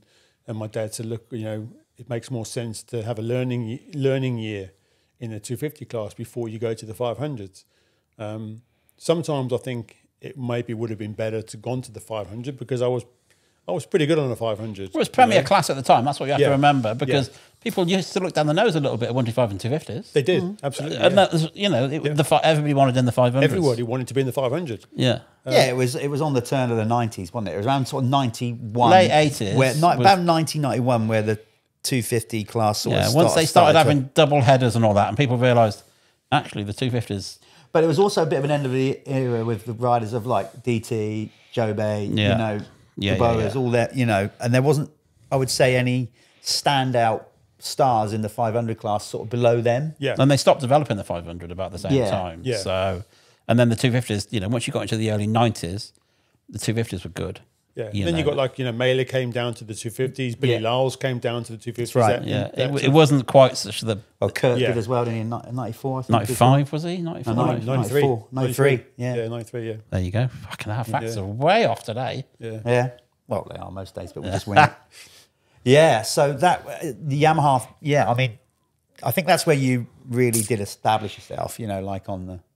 Speaker 3: and my dad said, "Look, you know, it makes more sense to have a learning year in the 250 class before you go to the 500s." Sometimes I think it maybe would have been better to gone to the 500 because I was pretty good on the 500.
Speaker 2: Well, it was Premier class at the time. That's what you have
Speaker 3: Yeah.
Speaker 2: to remember because people used to look down the nose a little bit at 125 and 250s.
Speaker 3: They did, absolutely.
Speaker 2: And
Speaker 3: yeah.
Speaker 2: that was, you know, everybody wanted in the 500s.
Speaker 3: Everybody wanted to be in the 500.
Speaker 2: Yeah.
Speaker 1: Yeah, it was on the turn of the 90s, wasn't it? It was around sort of 91.
Speaker 2: Late 80s
Speaker 1: Where,
Speaker 2: was-
Speaker 1: about 1991, where the 250 class sort
Speaker 2: Yeah,
Speaker 1: of
Speaker 2: once they started
Speaker 1: to-
Speaker 2: having double headers and all that, and people realised, actually, the 250s...
Speaker 1: But it was also a bit of an end of the era with the riders of like DT, Joe Bay,
Speaker 2: Yeah.
Speaker 1: you know,
Speaker 2: Yeah,
Speaker 1: the Boas,
Speaker 2: yeah.
Speaker 1: all that, you know, and there wasn't, I would say, any standout stars in the 500 class sort of below them.
Speaker 3: Yeah.
Speaker 2: And they stopped developing the 500 about the same
Speaker 1: Yeah.
Speaker 2: time.
Speaker 3: Yeah.
Speaker 2: So, and then the 250s, you know, once you got into the early 90s, the 250s were good.
Speaker 3: Yeah. Then you got like, you know, Mailer came down to the 250s, Billy
Speaker 1: Yeah.
Speaker 3: Lyles came down to the 250s.
Speaker 1: right,
Speaker 3: That-
Speaker 2: Yeah,
Speaker 3: that-
Speaker 2: it wasn't quite such the...
Speaker 1: Well, Kurt
Speaker 3: Yeah.
Speaker 1: did as well, didn't he, in 94, I think.
Speaker 2: 95, was he?
Speaker 1: No,
Speaker 2: 94?
Speaker 3: 93.
Speaker 1: 94, 93, yeah.
Speaker 3: Yeah, 93, yeah.
Speaker 2: There you go. Fucking hell, facts are way off today.
Speaker 3: Yeah.
Speaker 1: Yeah. Well, they are most days, but we'll just win it. Yeah, so that, the Yamaha, yeah, I mean, I think that's where you really did establish yourself. Like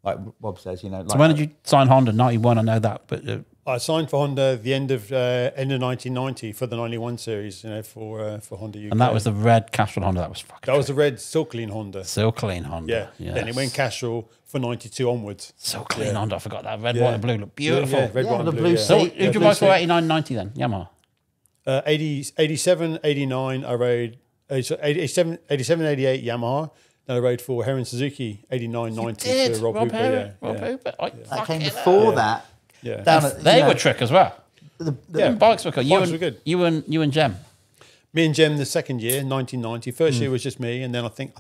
Speaker 1: like Rob says. Like,
Speaker 2: So when did you sign Honda? 91, I know that, but
Speaker 3: I signed for Honda at the end of 1990 for the 91 series, for Honda UK.
Speaker 2: and that was the red Castrol Honda. That was fucking.
Speaker 3: That was the red Silk-Clean Honda.
Speaker 2: Silk-Clean Honda.
Speaker 3: Yeah.
Speaker 2: Yes.
Speaker 3: Then it went Castrol for 92 onwards.
Speaker 2: Silk-Clean Honda. I forgot that red, white, and blue look beautiful.
Speaker 3: Yeah, red, white, and
Speaker 1: the
Speaker 3: blue.
Speaker 1: blue
Speaker 3: Yeah.
Speaker 2: So
Speaker 1: seat.
Speaker 2: who'd you
Speaker 3: blue
Speaker 2: buy for
Speaker 3: seat.
Speaker 2: 89, 90 then? Yamaha.
Speaker 3: 87, 89, I rode 87, 88 Yamaha. Then I rode for Heron Suzuki 89, 90
Speaker 2: Did
Speaker 3: for Rob Hooper.
Speaker 2: Hooper?
Speaker 3: Yeah,
Speaker 2: Rob
Speaker 3: yeah.
Speaker 2: Hooper.
Speaker 1: that came before that.
Speaker 3: Yeah.
Speaker 1: Down at,
Speaker 2: They were trick as well.
Speaker 3: Yeah.
Speaker 2: Bikes were cool.
Speaker 3: Bikes were good.
Speaker 2: You and Jem.
Speaker 3: Me and Jem the second year, 1990. First year was just me, and then I think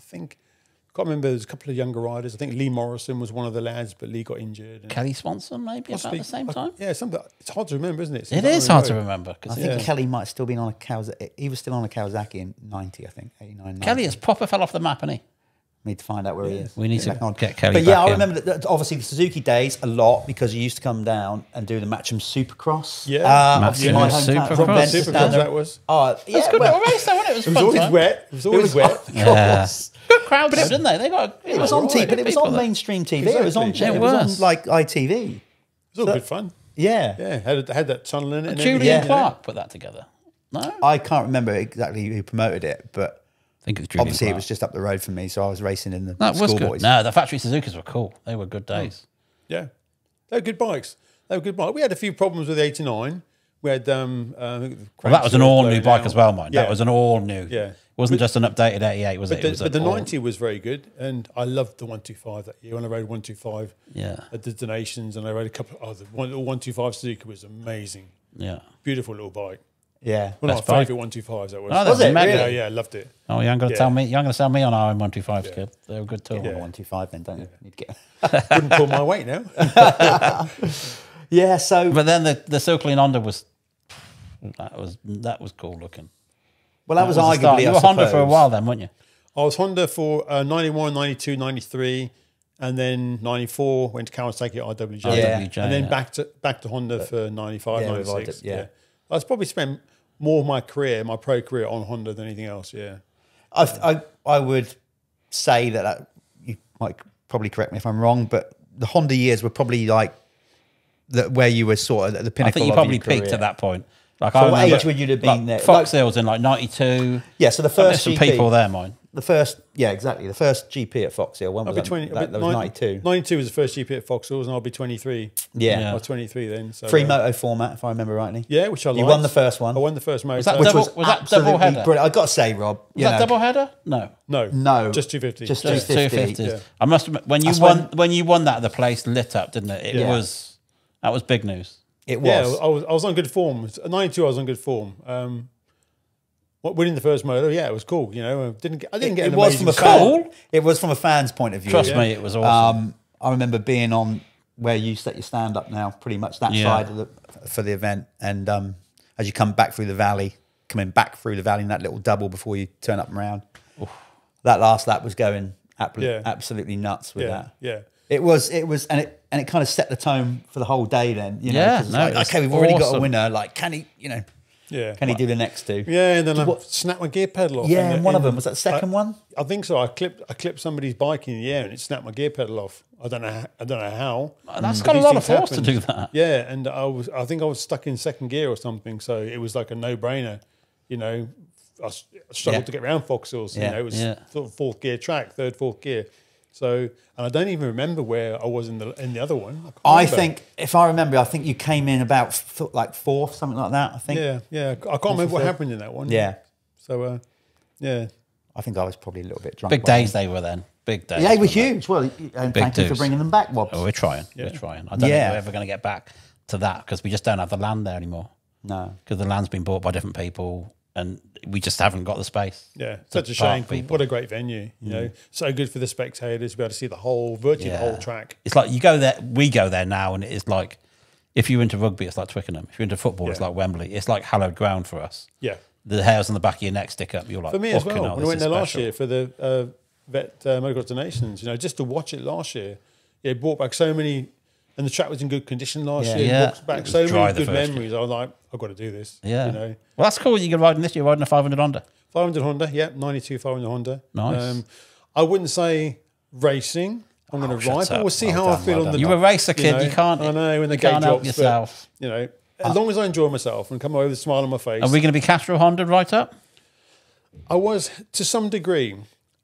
Speaker 3: can't remember. There's a couple of younger riders. I think Lee Morrison was one of the lads, but Lee got injured. And
Speaker 2: Kelly Swanson, maybe about the same time.
Speaker 3: Yeah, something. It's hard to remember, isn't it?
Speaker 2: It is hard to remember.
Speaker 1: I think Kelly might have still been on a Kawasaki. He was still on a Kawasaki in 90, I think, 89, 90.
Speaker 2: Kelly has proper fell off the map, hasn't he?
Speaker 1: Need to find out where he is.
Speaker 2: We need to
Speaker 1: Back on.
Speaker 2: get Kelly
Speaker 1: But yeah,
Speaker 2: back
Speaker 1: I
Speaker 2: in.
Speaker 1: remember that obviously the Suzuki days a lot because you used to come down and do the Matcham Supercross.
Speaker 3: Yeah.
Speaker 1: Obviously
Speaker 2: Matcham
Speaker 1: my hometown,
Speaker 2: Supercross.
Speaker 1: from Venice
Speaker 3: Supercross,
Speaker 1: down there.
Speaker 3: that was.
Speaker 1: Oh, yeah,
Speaker 2: It's a good
Speaker 1: well,
Speaker 2: little race, though, wasn't it? It was
Speaker 3: It was
Speaker 2: fun
Speaker 3: always
Speaker 2: time.
Speaker 3: wet. It was always wet.
Speaker 2: Yeah. Good crowd, didn't they? They got.
Speaker 1: It was on TV, but it was on mainstream TV. It was on.
Speaker 3: Exactly.
Speaker 1: It was on like ITV.
Speaker 3: It was all good fun.
Speaker 1: Yeah.
Speaker 3: Yeah, had that tunnel in it. And
Speaker 2: Julian
Speaker 3: everything,
Speaker 2: Clark put that together. No, I
Speaker 1: I can't remember exactly who promoted it, but
Speaker 2: think it was Julian
Speaker 1: obviously
Speaker 2: Clark.
Speaker 1: it was just up the road from me, so I was racing in the
Speaker 2: That was good.
Speaker 1: schoolboys.
Speaker 2: No, the factory Suzuki's were cool. They were good days.
Speaker 3: Yeah, they were good bikes. We had a few problems with the 89. We had
Speaker 2: Well, that was an all-new bike as well, mine.
Speaker 3: Yeah.
Speaker 2: That was an all-new.
Speaker 3: Yeah.
Speaker 2: It wasn't just an updated 88, was it? It was
Speaker 3: But the
Speaker 2: all-
Speaker 3: 90 was very good, and I loved the 125 that year when I rode 125
Speaker 2: Yeah,
Speaker 3: at the Donations, and I rode a couple. The 125 Suzuki was amazing,
Speaker 2: yeah.
Speaker 3: beautiful little bike.
Speaker 1: Yeah.
Speaker 3: One of
Speaker 2: Best
Speaker 3: my
Speaker 2: bike.
Speaker 3: favourite 125s. That was.
Speaker 2: Oh,
Speaker 1: Was it?
Speaker 2: mega.
Speaker 3: Yeah,
Speaker 1: Really?
Speaker 3: yeah, I loved it.
Speaker 2: Oh, you're going to
Speaker 3: Yeah.
Speaker 2: tell me? You're going to sell me on RM125s, kid. They were good too.
Speaker 1: I want a 125 then, don't you? Need to get...
Speaker 3: Wouldn't pull my weight now.
Speaker 1: Yeah, so
Speaker 2: But then the Silk-Clean Honda was that was cool looking.
Speaker 1: well, that was
Speaker 2: the start.
Speaker 1: arguably.
Speaker 2: You
Speaker 1: I
Speaker 2: were Honda for a
Speaker 1: suppose.
Speaker 2: while then, weren't you?
Speaker 3: I was Honda for 91, 92, 93, and then 94 went to Kawasaki at IWJ.
Speaker 1: Yeah.
Speaker 2: IWJ,
Speaker 3: And then
Speaker 2: yeah.
Speaker 3: back to Honda for 95,
Speaker 1: Yeah, with
Speaker 3: 96.
Speaker 1: Honda, yeah.
Speaker 3: I was probably spent more of my pro career on Honda than anything else, yeah.
Speaker 1: I would say that you might probably correct me if I'm wrong, but the Honda years were probably like where you were sort of at the
Speaker 2: I
Speaker 1: pinnacle.
Speaker 2: think you
Speaker 1: of
Speaker 2: probably
Speaker 1: your
Speaker 2: peaked
Speaker 1: career.
Speaker 2: at that point. Like
Speaker 1: So
Speaker 2: I
Speaker 1: what
Speaker 2: remember,
Speaker 1: age would you have been there?
Speaker 2: Fox Hills in like 92.
Speaker 1: Yeah, so the
Speaker 2: There's
Speaker 1: first
Speaker 2: some
Speaker 1: GP,
Speaker 2: people there, mine.
Speaker 1: the first, yeah, exactly, the first GP at Fox Hill. When was
Speaker 3: I'll be
Speaker 1: that?
Speaker 3: 20.
Speaker 1: That was 92.
Speaker 3: 92 was the first GP at Fox Hills, and I'll be 23.
Speaker 1: Yeah,
Speaker 2: Yeah.
Speaker 3: I was 23 then. So,
Speaker 1: free moto format, if I remember rightly.
Speaker 3: Yeah, which I liked.
Speaker 1: You won the first one.
Speaker 3: I won the first motor.
Speaker 2: Was that
Speaker 1: which
Speaker 2: double-
Speaker 1: was
Speaker 2: was that
Speaker 1: absolutely
Speaker 2: double header?
Speaker 1: brilliant. I got to say, Rob,
Speaker 2: Was that double header? No.
Speaker 3: No.
Speaker 1: No.
Speaker 3: Just 250.
Speaker 1: Just
Speaker 2: Just
Speaker 1: 250.
Speaker 2: 250s.
Speaker 3: Yeah.
Speaker 2: I must admit, when you
Speaker 1: That's
Speaker 2: won when you won that, the place lit up, didn't it? It
Speaker 1: Yeah.
Speaker 2: was that was big news.
Speaker 1: It
Speaker 3: Yeah,
Speaker 1: was.
Speaker 3: I was on good form. At 92, I was on good form. Winning the first moto, yeah, it was cool. You know, I didn't get
Speaker 1: It
Speaker 3: an
Speaker 1: was from
Speaker 3: amazing
Speaker 1: a
Speaker 3: start.
Speaker 1: fan. It was from a fan's point of view.
Speaker 2: Trust me, it was awesome.
Speaker 1: I remember being on where you set your stand up now, pretty much that
Speaker 2: Yeah.
Speaker 1: side of for the event, and as you come back through the valley, coming back through the valley in that little double before you turn up and round, that last lap was going absolutely nuts with that.
Speaker 3: Yeah.
Speaker 1: It was, and it kind of set the tone for the whole day. Then, you know,
Speaker 2: Yeah,
Speaker 1: 'cause it's
Speaker 2: no,
Speaker 1: like,
Speaker 2: it was
Speaker 1: okay, we've already got a
Speaker 2: awesome.
Speaker 1: winner. Like, can he,
Speaker 3: Yeah.
Speaker 1: can he do the next two?
Speaker 3: Yeah, and then I snapped my gear pedal off.
Speaker 1: Yeah, and one of them was that the second one.
Speaker 3: I think so. I clipped somebody's bike in the air and it snapped my gear pedal off. I don't know how.
Speaker 2: That's
Speaker 3: But
Speaker 2: got a
Speaker 3: these
Speaker 2: lot of
Speaker 3: things
Speaker 2: force to
Speaker 3: happen.
Speaker 2: do that.
Speaker 3: Yeah, and I think I was stuck in second gear or something, so it was like a no-brainer. You know, I struggled
Speaker 1: Yeah.
Speaker 3: to get around Fox Hills.
Speaker 1: Yeah.
Speaker 3: You know, it was
Speaker 2: Yeah.
Speaker 3: sort of fourth gear track, fourth gear. So, and I don't even remember where I was in the other one. can't
Speaker 1: I
Speaker 3: remember.
Speaker 1: think, if I remember, I think you came in about like fourth, something like that. I think.
Speaker 3: Yeah. I can't remember what happened in that one.
Speaker 1: Yeah.
Speaker 3: So, yeah.
Speaker 1: I think I was probably a little bit drunk.
Speaker 2: Big
Speaker 1: by
Speaker 2: days they were then. Big days.
Speaker 1: then. Yeah, they were
Speaker 2: weren't they?
Speaker 1: huge. Well, and
Speaker 2: Big
Speaker 1: thank you for
Speaker 2: dudes.
Speaker 1: bringing them back, Wobbs.
Speaker 2: Oh, we're trying.
Speaker 3: Yeah.
Speaker 2: We're trying. I don't
Speaker 1: Yeah.
Speaker 2: think we're ever going to get back to that because we just don't have the land there anymore.
Speaker 1: No.
Speaker 2: Because the land's been bought by different people and we just haven't got the space.
Speaker 3: Yeah,
Speaker 2: to
Speaker 3: such a
Speaker 2: park
Speaker 3: shame.
Speaker 2: people.
Speaker 3: What a great venue, you know. So good for the spectators to be able to see the whole, virtually the whole track.
Speaker 2: It's like you go there, we go there now, and it's like if you're into rugby, it's like Twickenham. If you're into football, it's
Speaker 3: Yeah.
Speaker 2: like Wembley. It's like hallowed ground for us.
Speaker 3: Yeah.
Speaker 2: The hairs on the back of your neck stick up. You're like,
Speaker 3: For me as
Speaker 2: fucking
Speaker 3: well,
Speaker 2: hell,
Speaker 3: when I went
Speaker 2: this
Speaker 3: there
Speaker 2: is
Speaker 3: last
Speaker 2: special.
Speaker 3: year for the Vet Motocross Donations, you know, just to watch it last year, it brought back so many, and the track was in good condition last
Speaker 1: Yeah.
Speaker 3: year.
Speaker 2: Yeah.
Speaker 3: It brought
Speaker 2: It
Speaker 3: back
Speaker 2: was
Speaker 3: so
Speaker 2: dry
Speaker 3: many
Speaker 2: the
Speaker 3: good
Speaker 2: first
Speaker 3: memories. I was like, I've got to do this.
Speaker 2: Yeah.
Speaker 3: You know,
Speaker 2: Well, that's cool. You can ride in this. You're riding a 500 Honda.
Speaker 3: 500 Honda, yeah, 92 500 Honda.
Speaker 2: Nice.
Speaker 3: I wouldn't say racing. I'm going to ride, but we'll see how I feel on the.
Speaker 2: You're a racer kid. You can't.
Speaker 3: I know when the
Speaker 2: you
Speaker 3: gate
Speaker 2: can't help
Speaker 3: drops,
Speaker 2: yourself.
Speaker 3: But, as long as I enjoy myself and come away with a smile on my face.
Speaker 2: Are we going to be Castro Honda right up?
Speaker 3: I was to some degree.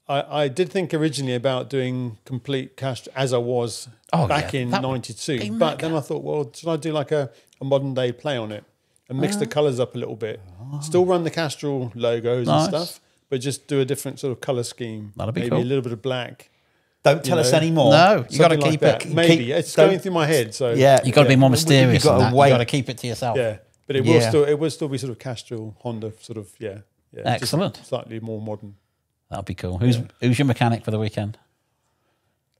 Speaker 3: I did think originally about doing complete Castro as I was back in '92, but then I thought, well, should I do like a modern day play on it and mix the colours up a little bit? Still run the Castrol logos and stuff, but just do a different sort of colour scheme.
Speaker 2: That'd be
Speaker 3: maybe
Speaker 2: cool.
Speaker 3: a little bit of black.
Speaker 1: Don't tell us any more.
Speaker 2: No, you got to
Speaker 3: Something
Speaker 2: keep
Speaker 3: like
Speaker 2: it.
Speaker 3: that. Maybe it's going through my head. So
Speaker 1: Yeah,
Speaker 2: You got to be more mysterious.
Speaker 1: You got to wait.
Speaker 2: You got to keep it to yourself.
Speaker 3: yeah, but it will still be sort of Castrol Honda sort of
Speaker 2: Excellent.
Speaker 3: just slightly more modern.
Speaker 2: That'd be cool. Who's your mechanic for the weekend?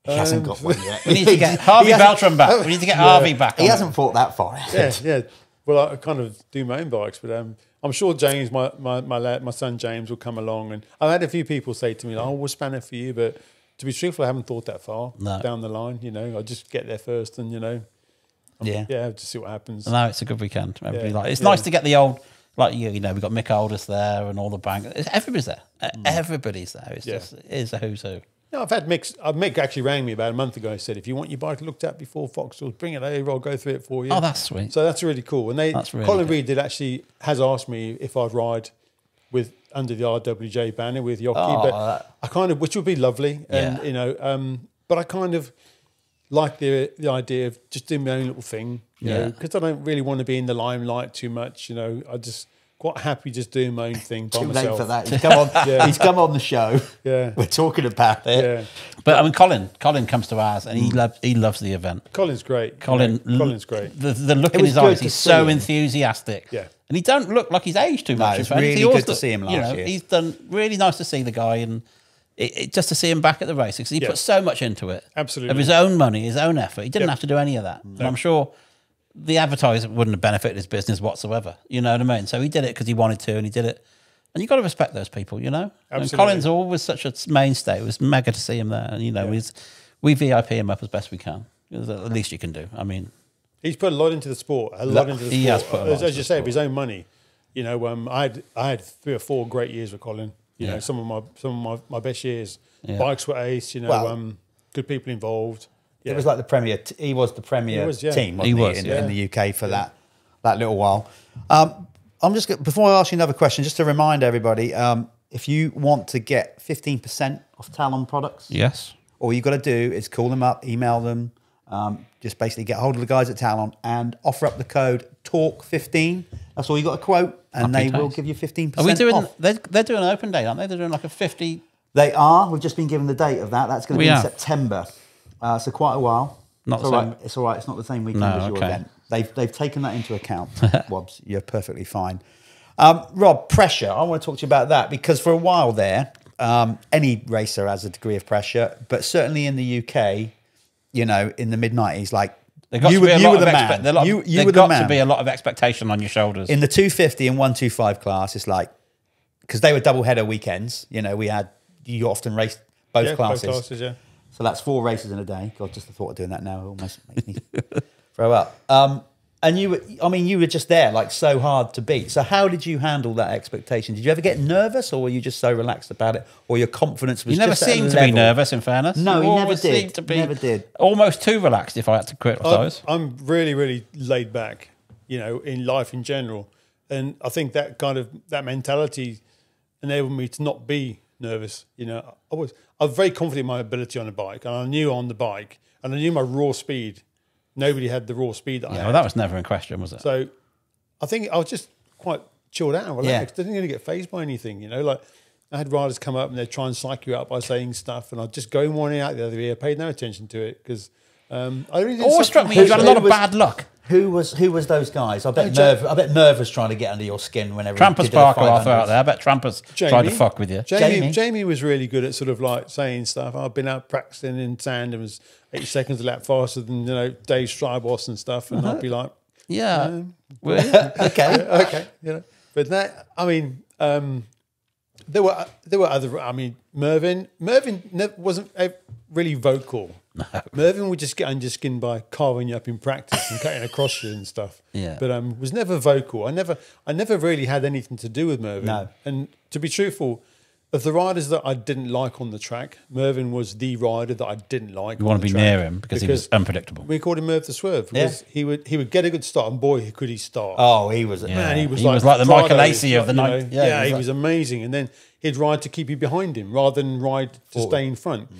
Speaker 1: He hasn't got one yet.
Speaker 2: We need to get Harvey Beltram back. We need to get Harvey back.
Speaker 1: He hasn't thought that far ahead.
Speaker 3: Yeah. Well, I kind of do my own bikes, but I'm sure James, my son James, will come along. And I've had a few people say to me, "Oh, we'll span it for you," but to be truthful, I haven't thought that far down the line. I just get there first, and just see what happens.
Speaker 2: No, it's a good weekend. It's nice to get the old. Like we've got Mick Aldis there and all the bangers. Everybody's there. Everybody's there. It's a who's who.
Speaker 3: No, I've had Mick actually rang me about a month ago. He said, if you want your bike looked at before Foxhills, bring it over. I'll go through it for you.
Speaker 2: Oh, that's sweet.
Speaker 3: So that's really cool. And Colin Reid has asked me if I'd ride under the RWJ banner with Yoki, but I kind of, which would be lovely. And, but I kind of like the idea of just doing my own little thing, because I don't really want to be in the limelight too much. I just quite happy just doing my own thing by myself.
Speaker 1: Too late for that. He's come on. He's come on the show.
Speaker 3: Yeah,
Speaker 1: we're talking about it.
Speaker 3: Yeah,
Speaker 2: but I mean, Colin comes to ours and he loves the event.
Speaker 3: Colin's great.
Speaker 2: Colin's
Speaker 3: great.
Speaker 2: The look in his eyes. He's so enthusiastic.
Speaker 3: Yeah,
Speaker 2: and he don't look like he's aged too much.
Speaker 1: No, it's really good to see him last year.
Speaker 2: He's done really nice to see the guy and. Just to see him back at the races, because he put so much into it.
Speaker 3: Absolutely.
Speaker 2: Of his own money, his own effort. He didn't have to do any of that. And I'm sure the advertiser wouldn't have benefited his business whatsoever. You know what I mean? So he did it because he wanted to, and he did it. And you've got to respect those people,
Speaker 3: Absolutely.
Speaker 2: And Colin's always such a mainstay. It was mega to see him there. And, we VIP him up as best we can. It's the least you can do. I mean...
Speaker 3: He's put a lot into the sport.
Speaker 2: He has put a lot
Speaker 3: as you say, with his own money. I had 3 or 4 great years with Colin. Some of my best years. Yeah. Bikes were ace. Good people involved. Yeah.
Speaker 1: It was like the premier. He was the premier team. Wasn't he in the UK for that little while. I'm just before I ask you another question, just to remind everybody, if you want to get 15% off Talon products,
Speaker 2: yes,
Speaker 1: all you've got to do is call them up, email them, just basically get hold of the guys at Talon and offer up the code TORQ15. That's all you got to quote, and they will give you 15%
Speaker 2: Are we doing?
Speaker 1: off.
Speaker 2: They're doing an open day, aren't they? They're doing like a 50.
Speaker 1: They are. We've just been given the date of that. That's going to be in September. So quite a while.
Speaker 2: It's
Speaker 1: all right. It's all right. It's not the same weekend as your event. They've taken that into account. Wobbs, you're perfectly fine. Rob, pressure. I want to talk to you about that because for a while there, any racer has a degree of pressure, but certainly in the UK, in the mid-90s, like you were the man. You were the man.
Speaker 2: To be a lot of expectation on your shoulders.
Speaker 1: In the 250 and 125 class, it's like because they were double header weekends. You often raced both classes.
Speaker 3: Both classes, yeah.
Speaker 1: So that's 4 races in a day. God, just the thought of doing that now almost makes me throw up. And you were just there, like so hard to beat. So how did you handle that expectation? Did you ever get nervous, or were you just so relaxed about it, or your confidence was?
Speaker 2: You never seemed to be nervous. In fairness,
Speaker 1: no, you never did.
Speaker 2: Seemed to be
Speaker 1: never did.
Speaker 2: Almost too relaxed, if I had to criticise.
Speaker 3: I'm really, really laid back, in life in general, and I think that mentality enabled me to not be nervous. I was very confident in my ability on the bike, and I knew on the bike, and I knew my raw speed. Nobody had the raw speed that I had.
Speaker 2: Well, that was never in question, was it?
Speaker 3: So I think I was just quite chilled out and relaxed. I didn't really get fazed by anything, Like I had riders come up and they'd try and psych you out by saying stuff, and I'd just go in one ear out the other ear. Paid no attention to it because I really didn't.
Speaker 2: Always struck me you had a lot of bad luck.
Speaker 1: Who was those guys? I bet Merv was trying to get under your skin whenever.
Speaker 2: Trampers Parker Arthur out there. I bet Trampers tried to fuck with you.
Speaker 3: Jamie was really good at sort of like saying stuff. I've been out practicing in sand and was 80 seconds a lap faster than Dave Strybos and stuff, and I'd be like,
Speaker 2: okay.
Speaker 3: But that, there were other. Mervyn wasn't really vocal. No. Mervyn would just get under your skin by carving you up in practice and cutting across you and stuff.
Speaker 2: Yeah.
Speaker 3: But was never vocal. I never really had anything to do with Mervyn.
Speaker 1: No.
Speaker 3: And to be truthful, Of the riders that I didn't like on the track, Mervyn was the rider that I didn't like.
Speaker 2: You want to be near him because he was unpredictable.
Speaker 3: We called him Merv the Swerve.
Speaker 1: Yeah.
Speaker 3: He would get a good start, and boy, could he start.
Speaker 1: Oh, he was.
Speaker 2: Yeah.
Speaker 3: Man, he was
Speaker 2: like the
Speaker 3: Prado,
Speaker 2: Michael Lacey of the night.
Speaker 3: Yeah, he was amazing. And then he'd ride to keep you behind him rather than ride to stay in front.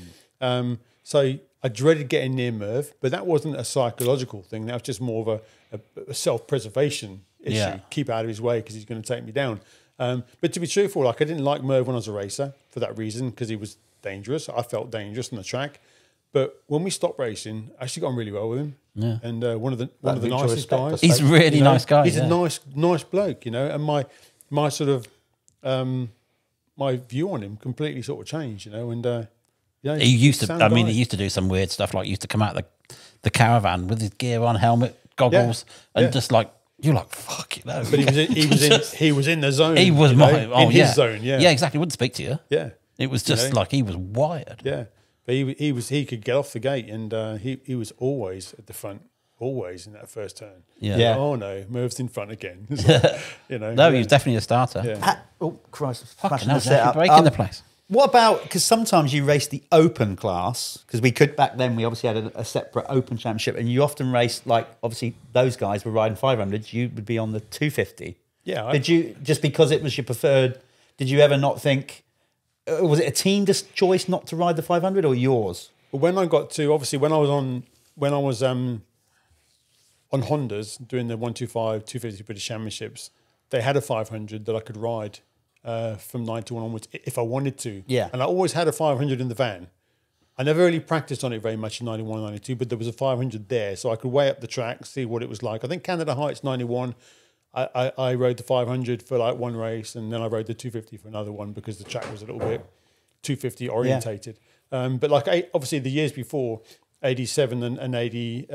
Speaker 3: So I dreaded getting near Merv, but that wasn't a psychological thing. That was just more of a self-preservation issue.
Speaker 2: Yeah.
Speaker 3: Keep out of his way because he's going to take me down. But to be truthful, like I didn't like Merv when I was a racer for that reason, because he was dangerous. I felt dangerous on the track. But when we stopped racing, I actually got on really well with him.
Speaker 2: Yeah.
Speaker 3: And one of the nicest guys.
Speaker 2: He's a really nice guy.
Speaker 3: He's a nice bloke, And my sort of my view on him completely sort of changed, And
Speaker 2: He used to.
Speaker 3: sound
Speaker 2: I mean,
Speaker 3: guy.
Speaker 2: he used to do some weird stuff. Like he used to come out the caravan with his gear on, helmet, goggles, and just like. You're like, fuck,
Speaker 3: But he was in the zone.
Speaker 2: He was
Speaker 3: in his zone. Yeah,
Speaker 2: yeah, exactly. Wouldn't speak to you.
Speaker 3: Yeah,
Speaker 2: it was just like he was wired.
Speaker 3: Yeah, but he could get off the gate, and he was always at the front, always in that first turn.
Speaker 2: Yeah.
Speaker 3: Oh no, Merv's in front again. It's like,
Speaker 2: No, he was definitely a starter.
Speaker 3: Yeah.
Speaker 1: Oh Christ!
Speaker 2: Fucking
Speaker 1: Smashing
Speaker 2: hell,
Speaker 1: the setup.
Speaker 2: breaking the place.
Speaker 1: What about, because sometimes you race the open class, because we could, back then we obviously had a separate open championship, and you often raced, like, obviously those guys were riding 500s, you would be on the 250.
Speaker 3: Yeah.
Speaker 1: Did you, just because it was your preferred, did you ever not think, was it a team choice not to ride the 500 or yours?
Speaker 3: But when I got to, obviously when I was on Hondas doing the 125, 250 British Championships, they had a 500 that I could ride from 91 onwards if I wanted to.
Speaker 1: Yeah.
Speaker 3: And I always had a 500 in the van. I never really practiced on it very much in 91 and 92, but there was a 500 there, so I could weigh up the track, see what it was like. I think Canada Heights 91, I rode the 500 for like one race, and then I rode the 250 for another one because the track was a little bit 250 orientated. But like obviously the years before, 87 and 80,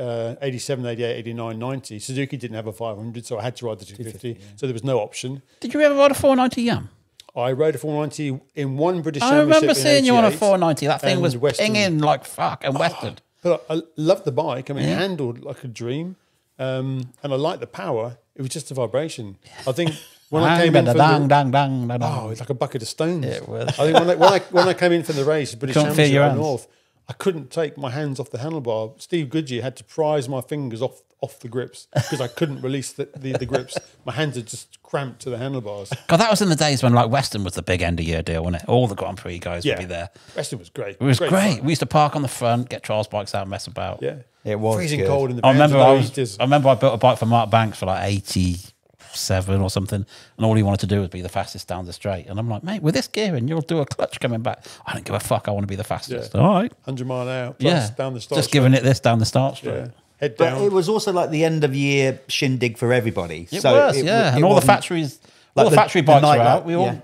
Speaker 3: 87, 88, 89, 90, Suzuki didn't have a 500, so I had to ride the 250. So there was no option.
Speaker 2: Did you ever ride a 490 Yam?
Speaker 3: I rode a 490 in one British
Speaker 2: I
Speaker 3: Championship.
Speaker 2: remember seeing you on a
Speaker 3: 88,
Speaker 2: 490. That thing
Speaker 3: and
Speaker 2: was
Speaker 3: Western.
Speaker 2: pinging like fuck and Western.
Speaker 3: But I loved the bike. I mean, it handled like a dream. And I liked the power. It was just a vibration. I think when I came in for
Speaker 2: the
Speaker 3: it's like a bucket of stones.
Speaker 2: It was.
Speaker 3: I think when I came in for the race, British
Speaker 2: Couldn't feel
Speaker 3: Championship
Speaker 2: your
Speaker 3: up
Speaker 2: hands.
Speaker 3: north, I couldn't take my hands off the handlebar. Steve Goodyear had to prise my fingers off the grips because I couldn't release the grips. My hands had just cramped to the handlebars.
Speaker 2: God, that was in the days when like Western was the big end of year deal, wasn't it? All the Grand Prix guys would be there.
Speaker 3: Western was great.
Speaker 2: It was great.
Speaker 3: fun.
Speaker 2: We used to park on the front, get trials bikes out, and mess about.
Speaker 3: Yeah,
Speaker 1: It was
Speaker 3: freezing
Speaker 1: good.
Speaker 3: cold in the
Speaker 2: I
Speaker 3: vans
Speaker 2: remember
Speaker 3: with those
Speaker 2: I remember I built a bike for Mark Banks for like 87 or something, and all he wanted to do was be the fastest down the straight. And I'm like, mate, with this gear and you'll do a clutch coming back. I don't give a fuck. I want to be the fastest.
Speaker 3: Yeah.
Speaker 2: All right.
Speaker 3: 100 mile an hour plus down the start.
Speaker 2: Just giving it this down the start straight.
Speaker 3: Yeah. Head
Speaker 1: But
Speaker 3: down.
Speaker 1: it was also like the end of year shindig for everybody.
Speaker 2: It was, yeah. And all the factories,
Speaker 1: like
Speaker 2: all the factory bikes were
Speaker 1: night
Speaker 2: out.
Speaker 1: light,
Speaker 2: We all,
Speaker 1: yeah.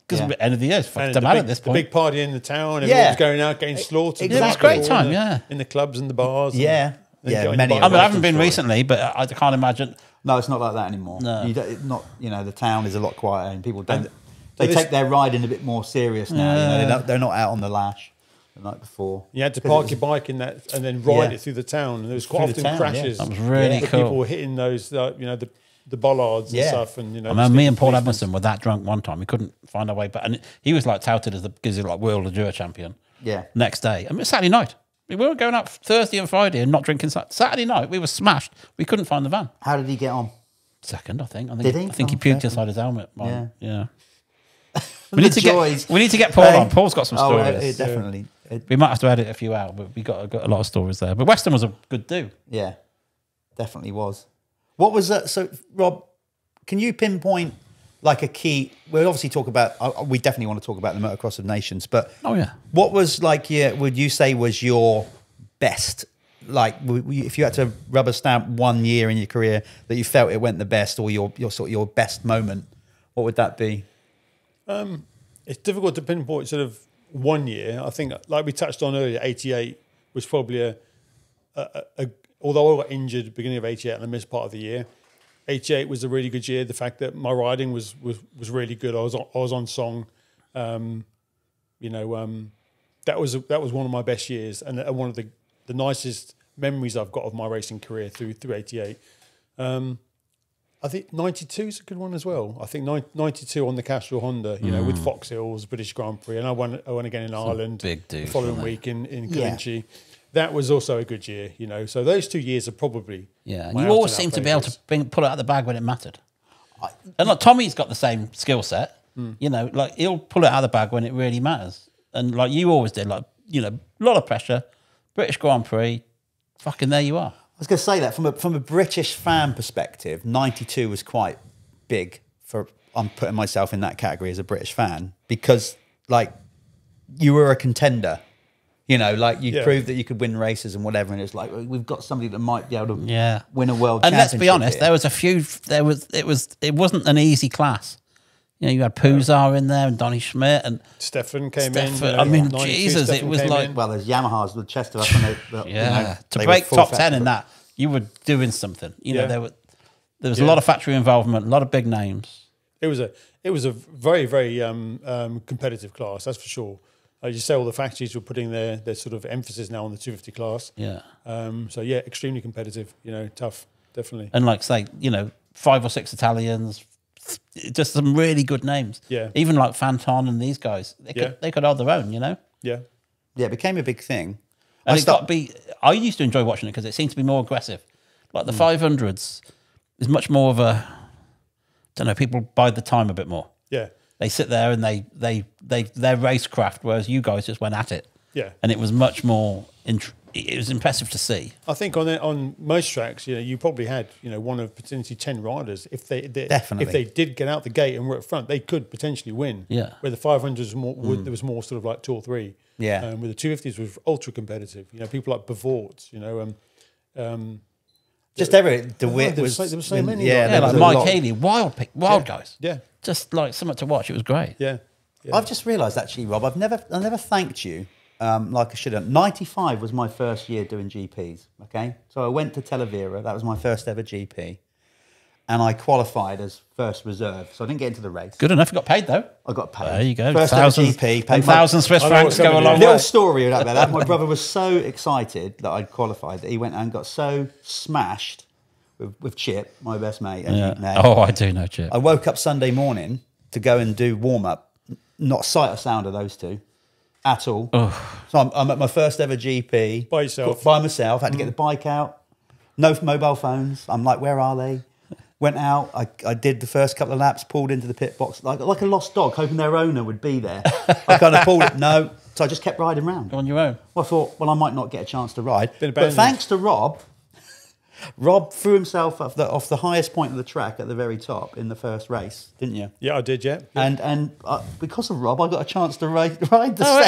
Speaker 2: because
Speaker 1: Yeah.
Speaker 2: end of the year, it's fucked
Speaker 3: And
Speaker 2: them out at this
Speaker 3: the
Speaker 2: point.
Speaker 3: big party in the town, everyone
Speaker 1: Yeah.
Speaker 3: was going out, getting slaughtered.
Speaker 1: It was
Speaker 3: the
Speaker 1: great
Speaker 3: night
Speaker 2: time,
Speaker 3: before,
Speaker 2: yeah.
Speaker 3: In the clubs and the bars.
Speaker 1: Yeah.
Speaker 3: and
Speaker 1: Yeah,
Speaker 3: getting
Speaker 1: many
Speaker 3: your
Speaker 1: of
Speaker 2: I mean,
Speaker 3: bike.
Speaker 2: I haven't been
Speaker 1: story.
Speaker 2: recently, but I can't imagine.
Speaker 1: No, it's not like that anymore.
Speaker 2: No.
Speaker 1: You don't, not, the town is a lot quieter and people don't.
Speaker 3: And
Speaker 1: They
Speaker 3: this-
Speaker 1: take their riding a bit more serious now. They're not out on the lash the night before.
Speaker 3: You had to park your bike in that and then ride it through the town. And there was quite
Speaker 1: Through the
Speaker 3: often
Speaker 1: town,
Speaker 3: crashes.
Speaker 2: That was really
Speaker 3: where
Speaker 2: cool.
Speaker 3: People were hitting those, the bollards and
Speaker 1: Yeah.
Speaker 3: stuff. And
Speaker 2: I remember me and Paul Edmondson were that drunk one time. We couldn't find our way back. And he was like touted as because he was like World Enduro champion.
Speaker 1: Yeah.
Speaker 2: Next day. I mean, Saturday night. We were going out Thursday and Friday and not drinking. Saturday night, we were smashed. We couldn't find the van.
Speaker 1: How did he get on?
Speaker 2: Second, I think.
Speaker 1: Did he?
Speaker 2: I think he
Speaker 1: Oh,
Speaker 2: puked
Speaker 1: fair.
Speaker 2: inside his helmet.
Speaker 1: Yeah.
Speaker 2: Yeah.
Speaker 1: The joys.
Speaker 2: We need to get Paul
Speaker 1: Hey.
Speaker 2: on. Paul's got some stories.
Speaker 1: Definitely.
Speaker 2: We might have to edit a few out, but we got a lot of stories there. But Western was a good do.
Speaker 1: Yeah, definitely was. What was that? So, Rob, can you pinpoint like a key? We'll obviously talk about. We definitely want to talk about the Motocross of Nations, but
Speaker 2: Oh yeah.
Speaker 1: what was like? Yeah, would you say was your best? Like, if you had to rubber stamp 1 year in your career that you felt it went the best, or your sort of your best moment, what would that be?
Speaker 3: It's difficult to pinpoint sort of 1 year. I think, like we touched on earlier, 88 was probably although I got injured beginning of 88 and I missed part of the year, 88 was a really good year. The fact that my riding was really good. I was on song. That was one of my best years and one of the nicest memories I've got of my racing career through 88. I think 92 is a good one as well. I think 92 on the Castrol Honda, you know, with Fox Hills, British Grand Prix, and I won again in Ireland
Speaker 2: big dude,
Speaker 3: the following week in Calinchi. That was also a good year, you know. So those 2 years are probably
Speaker 2: And you always seem to be able to pull it out of the bag when it mattered. And like Tommy's got the same skill set, you know, like he'll pull it out of the bag when it really matters. And like you always did, like, you know, a lot of pressure, British Grand Prix, fucking there you are.
Speaker 1: I was going to say that from a British fan perspective, 92 was quite big for. I'm putting myself in that category as a British fan because, like, you were a contender. You know, like you proved that you could win races and whatever, and it's like we've got somebody that might be able to win a world.
Speaker 2: And let's be honest,
Speaker 1: here.
Speaker 2: there was a few. It wasn't an easy class. You know, you had Puzar in there and Donny Schmidt and
Speaker 3: Stefan came in. You know,
Speaker 2: I mean, Jesus, it was like
Speaker 1: well, there's Yamahas with Chester up, and you know,
Speaker 2: to break top 10 in that, you were doing something. You know, there was a lot of factory involvement, a lot of big names.
Speaker 3: It was a very very competitive class, that's for sure. As you say, all the factories were putting their sort of emphasis now on the 250 class.
Speaker 2: Yeah.
Speaker 3: So yeah, extremely competitive. You know, tough, definitely.
Speaker 2: And like say, you know, 5 or 6 Italians, just some really good names.
Speaker 3: Yeah.
Speaker 2: Even like Fanton and these guys, they could hold their own. You know.
Speaker 3: Yeah.
Speaker 1: Yeah, it became a big thing.
Speaker 2: And it's got to be. I used to enjoy watching it because it seemed to be more aggressive. Like the 500s is much more of a. Don't know. People bide the time a bit more.
Speaker 3: Yeah.
Speaker 2: They sit there and their racecraft, whereas you guys just went at it.
Speaker 3: Yeah.
Speaker 2: And it was much more. It was impressive to see.
Speaker 3: I think on most tracks, you know, you probably had, you know, one of potentially 10 riders. If they did get out the gate and were at front, they could potentially win.
Speaker 2: Yeah.
Speaker 3: Where the 500s was more, there was more sort of like 2 or 3.
Speaker 1: Yeah.
Speaker 3: Where the 250s was ultra competitive. You know, people like Bavort, you know,
Speaker 1: Just every DeWitt
Speaker 3: there was so many.
Speaker 2: Yeah, like Mike Haley, wild guys.
Speaker 3: Yeah.
Speaker 2: Just like something to watch. It was great.
Speaker 3: Yeah.
Speaker 1: I've just realised actually, Rob, I never thanked you like I should have. 95 was my first year doing GPs. Okay, so I went to Talavera. That was my first ever GP, and I qualified as first reserve. So I didn't get into the race.
Speaker 2: Good enough. You got paid though.
Speaker 1: I got paid.
Speaker 2: There you go.
Speaker 1: First ever GP. Paid
Speaker 2: 1,000 Swiss francs go a long way.
Speaker 1: Little story about that. My brother was so excited that I'd qualified that he went and got so smashed with Chip, my best mate.
Speaker 2: Oh, I do know Chip.
Speaker 1: I woke up Sunday morning to go and do warm up. Not sight or sound of those two at all. So I'm at my first ever GP.
Speaker 3: By yourself?
Speaker 1: By myself. Had to get the bike out. No mobile phones. I'm like, where are they? Went out. I did the first couple of laps, pulled into the pit box like a lost dog, hoping their owner would be there. I kind of pulled it. No. So I just kept riding around.
Speaker 2: On your own.
Speaker 1: Well, I thought, I might not get a chance to ride. But thanks to Rob, Rob threw himself off the highest point of the track at the very top in the first race, didn't you?
Speaker 3: Yeah, I did, yeah.
Speaker 1: And because of Rob, I got a chance to ride the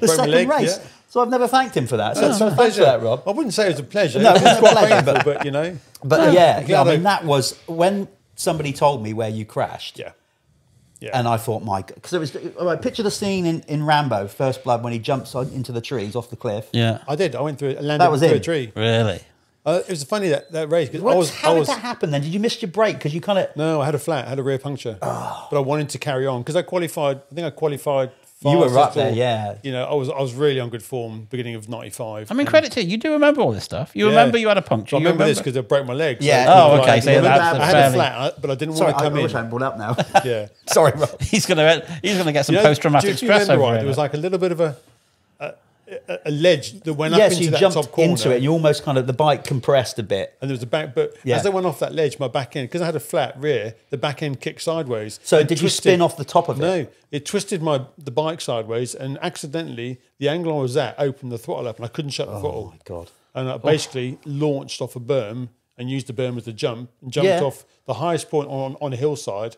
Speaker 1: second race.
Speaker 3: Yeah.
Speaker 1: So I've never thanked him for that. So thanks for that, Rob.
Speaker 3: I wouldn't say it was a pleasure.
Speaker 1: No, it was
Speaker 3: quite
Speaker 1: a pleasure,
Speaker 3: but you know.
Speaker 1: But yeah, I mean, that was when somebody told me where you crashed.
Speaker 3: Yeah. Yeah.
Speaker 1: And I thought, Mike, because it was. All right, picture the scene in Rambo, First Blood, when he jumps into the trees off the cliff.
Speaker 2: Yeah,
Speaker 3: I did. I went through it, landed through a tree.
Speaker 2: Really?
Speaker 3: It was funny that race.
Speaker 1: How did that happen then? Did you miss your break? Because you kind of...
Speaker 3: No, I had a flat. I had a rear puncture. But I wanted to carry on because I qualified. I think I qualified.
Speaker 1: You were right there, yeah.
Speaker 3: You know, I was really on good form beginning of 95.
Speaker 2: I mean, credit to you. You do remember all this stuff. You remember you had a puncture.
Speaker 3: I remember this because I broke my leg.
Speaker 1: Yeah.
Speaker 2: So okay. So
Speaker 3: I had a flat, but I didn't want to come in.
Speaker 1: I wish I hadn't brought up now.
Speaker 3: Yeah.
Speaker 1: Sorry, Rob.
Speaker 2: He's gonna get some post-traumatic stress over it.
Speaker 3: There was like a little bit of a ledge that went up
Speaker 1: Yes,
Speaker 3: into
Speaker 1: you
Speaker 3: that
Speaker 1: jumped
Speaker 3: top corner.
Speaker 1: into it. And you almost kind of, the bike compressed a bit.
Speaker 3: And there was a back, but as I went off that ledge, my back end, because I had a flat rear, the back end kicked sideways.
Speaker 1: So did you spin off the top of it?
Speaker 3: No, it twisted the bike sideways, and accidentally, the angle I was at opened the throttle up, and I couldn't shut the throttle.
Speaker 1: Oh my God.
Speaker 3: And I basically launched off a berm and used the berm as a jump, and jumped off the highest point on a hillside,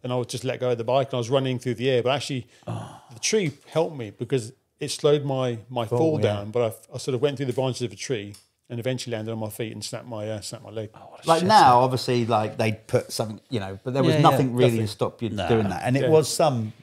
Speaker 3: and I would just let go of the bike, and I was running through the air. But actually, the tree helped me because it slowed my fall down, but I sort of went through the branches of a tree and eventually landed on my feet and snapped my leg.
Speaker 1: Like now, obviously, like they put something, you know, but there was nothing really to stop you doing that, and it was some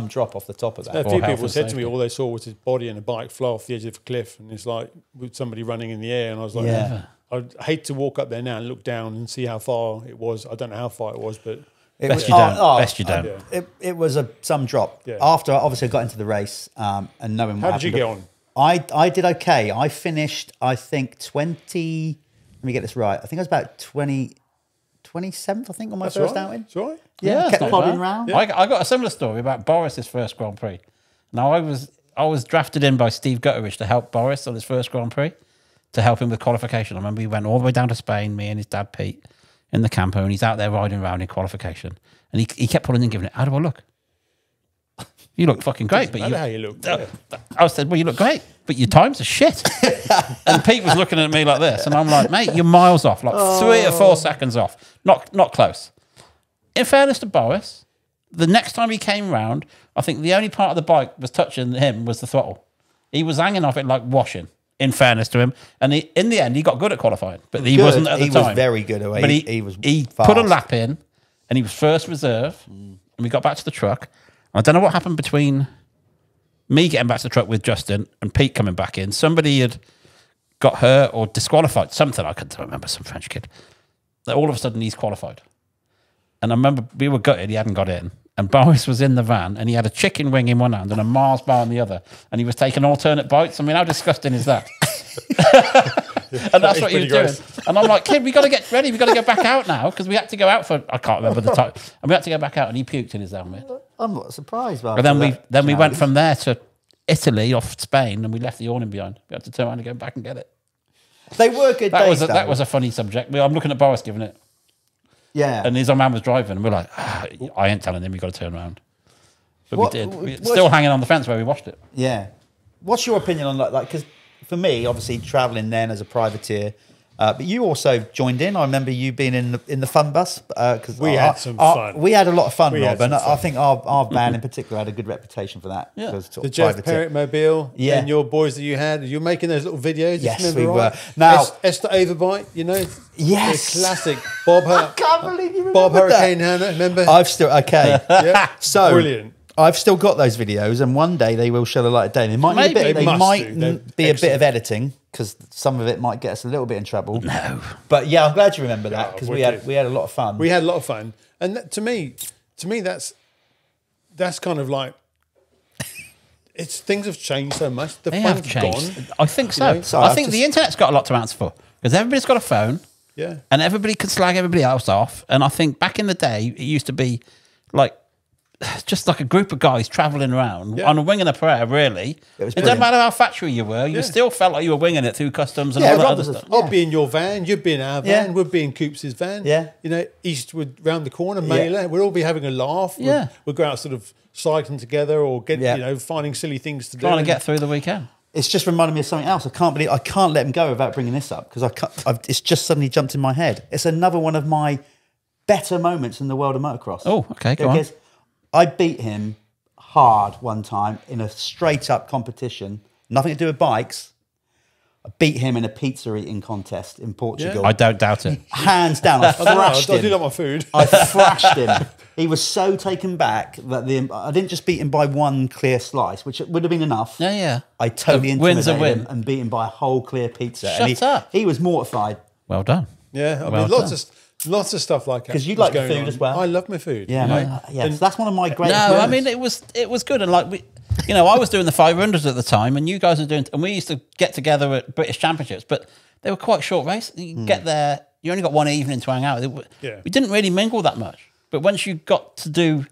Speaker 1: drop off the top of that.
Speaker 3: A few people said to me all they saw was his body and a bike fly off the edge of a cliff, and it's like with somebody running in the air, and I was like, I'd hate to walk up there now and look down and see how far it was. I don't know how far it was, but.
Speaker 2: Best you don't.
Speaker 1: It was some drop.
Speaker 3: Yeah.
Speaker 1: After, obviously, I got into the race and knowing what happened.
Speaker 3: How did you get on?
Speaker 1: I did okay. I finished, I think, 20... Let me get this right. I think I was about 20 27th, I think, on my
Speaker 3: That's
Speaker 1: first
Speaker 3: right.
Speaker 1: outing.
Speaker 3: That's right.
Speaker 1: Yeah,
Speaker 2: that's
Speaker 1: kept
Speaker 2: not
Speaker 1: plodding
Speaker 2: bad.
Speaker 1: round.
Speaker 2: Yeah. I got a similar story about Boris's first Grand Prix. Now, I was drafted in by Steve Gutteridge to help Boris on his first Grand Prix, to help him with qualification. I remember he went all the way down to Spain, me and his dad Pete, in the camper, and he's out there riding around in qualification. And he kept pulling and giving it, how do I look? You look fucking great. But
Speaker 3: How you look.
Speaker 2: I said, well, you look great, but your times are shit. And Pete was looking at me like this, and I'm like, mate, you're miles off, like 3 or 4 seconds off. Not close. In fairness to Boris, the next time he came round, I think the only part of the bike was touching him was the throttle. He was hanging off it like washing, in fairness to him. And in the end, he got good at qualifying, but he wasn't at the time.
Speaker 1: He was very good.
Speaker 2: But he
Speaker 1: fast.
Speaker 2: put a lap in, and he was first reserve, and we got back to the truck. I don't know what happened between me getting back to the truck with Justin and Pete coming back in. Somebody had got hurt or disqualified, something. I can't remember, some French kid. That all of a sudden he's qualified. And I remember we were gutted, he hadn't got in. And Boris was in the van and he had a chicken wing in one hand and a Mars bar in the other. And he was taking alternate bites. I mean, how disgusting is that? And that's what he was doing. And I'm like, kid, we got to get ready. We got to go back out now because we had to go out for, I can't remember the time. And we had to go back out and he puked in his helmet.
Speaker 1: I'm not surprised. But
Speaker 2: then we went from there to Italy off Spain and we left the awning behind. We had to turn around and go back and get it.
Speaker 1: They were good days,
Speaker 2: that was a funny subject. I'm looking at Boris giving it.
Speaker 1: Yeah.
Speaker 2: And his old man was driving and we're like, I ain't telling him, we got to turn around. But we did. We're still hanging on the fence where we watched it.
Speaker 1: Yeah. What's your opinion on that? Like, because for me, obviously, travelling then as a privateer, but you also joined in. I remember you being in the fun bus because
Speaker 3: We had some fun.
Speaker 1: We had a lot of fun, Rob, and
Speaker 3: I
Speaker 1: think our band in particular had a good reputation for that.
Speaker 2: Yeah.
Speaker 3: The Jeff Perrett mobile,
Speaker 1: Yeah.
Speaker 3: and your boys that you had. You're making those little videos.
Speaker 1: Yes,
Speaker 3: remember,
Speaker 1: we
Speaker 3: right?
Speaker 1: were. Now,
Speaker 3: Esther Overbite, you know,
Speaker 1: yes,
Speaker 3: the classic Bob.
Speaker 1: I can't believe you remember
Speaker 3: Bob Hurricane
Speaker 1: that.
Speaker 3: Hannah. Remember?
Speaker 1: I've still okay.
Speaker 3: Yeah,
Speaker 1: So
Speaker 3: brilliant.
Speaker 1: I've still got those videos, and one day they will show the light of day. They might need a bit.
Speaker 3: They
Speaker 1: They
Speaker 3: must
Speaker 1: might
Speaker 3: do. They're
Speaker 1: be a bit
Speaker 3: excellent.
Speaker 1: of editing because some of it might get us a little bit in trouble.
Speaker 2: No.
Speaker 1: But yeah, I'm glad you remember that because we
Speaker 3: wicked.
Speaker 1: had a lot of fun.
Speaker 3: We had a lot of fun, and that, to me, that's kind of like things have changed so much. The
Speaker 2: They have
Speaker 3: fun's
Speaker 2: changed.
Speaker 3: gone.
Speaker 2: I think so.
Speaker 3: You know?
Speaker 1: Sorry,
Speaker 2: I think the internet's got a lot to answer for because everybody's got a phone.
Speaker 3: Yeah.
Speaker 2: And everybody can slag everybody else off. And I think back in the day, it used to be like just like a group of guys travelling around on a wing and a prayer, really.
Speaker 1: It was
Speaker 2: It doesn't
Speaker 1: brilliant.
Speaker 2: matter how factory you were, you still felt like you were winging it through customs and
Speaker 1: Yeah,
Speaker 2: all that
Speaker 1: Rob
Speaker 2: other
Speaker 1: was
Speaker 2: stuff.
Speaker 3: I'd be in your van, you'd be in our van,
Speaker 1: Yeah.
Speaker 3: we'd be in Coops' van.
Speaker 1: Yeah.
Speaker 3: You know, Eastwood round the corner, Mailer, we'd all be having a laugh.
Speaker 2: Yeah.
Speaker 3: We'd go out sort of cycling together or
Speaker 1: Yeah.
Speaker 3: finding silly things to do.
Speaker 2: Trying to get through the weekend.
Speaker 1: It's just reminded me of something else. I can't let him go without bringing this up because it's just suddenly jumped in my head. It's another one of my better moments in the world of motocross.
Speaker 2: Oh, okay, go on.
Speaker 1: Because I beat him hard one time in a straight up competition, nothing to do with bikes. I beat him in a pizza eating contest in Portugal.
Speaker 2: I don't doubt it.
Speaker 1: Hands down, I thrashed
Speaker 3: I do
Speaker 1: him.
Speaker 3: like my food.
Speaker 1: I thrashed him. He was so taken back that I didn't just beat him by one clear slice, which would have been enough.
Speaker 2: Yeah, yeah.
Speaker 1: I totally
Speaker 2: A win's a
Speaker 1: intimidated
Speaker 2: win.
Speaker 1: him and beat him by a whole clear pizza.
Speaker 2: Shut
Speaker 1: and
Speaker 2: up.
Speaker 1: He was mortified.
Speaker 2: Well done.
Speaker 3: Yeah, I
Speaker 2: Well
Speaker 3: mean, lots of stuff like that.
Speaker 1: 'Cause you
Speaker 3: was
Speaker 1: like the
Speaker 3: going
Speaker 1: food
Speaker 3: on.
Speaker 1: as well.
Speaker 3: I love my food.
Speaker 1: Yeah,
Speaker 3: you know?
Speaker 1: mate. Yeah, so that's one of my greatest
Speaker 2: No, I
Speaker 1: moments.
Speaker 2: mean it was good, and like I was doing the 500s at the time, and you guys were doing, and we used to get together at British Championships, but they were quite short race. You get there, you only got one evening to hang out. We didn't really mingle that much, but once you got to do,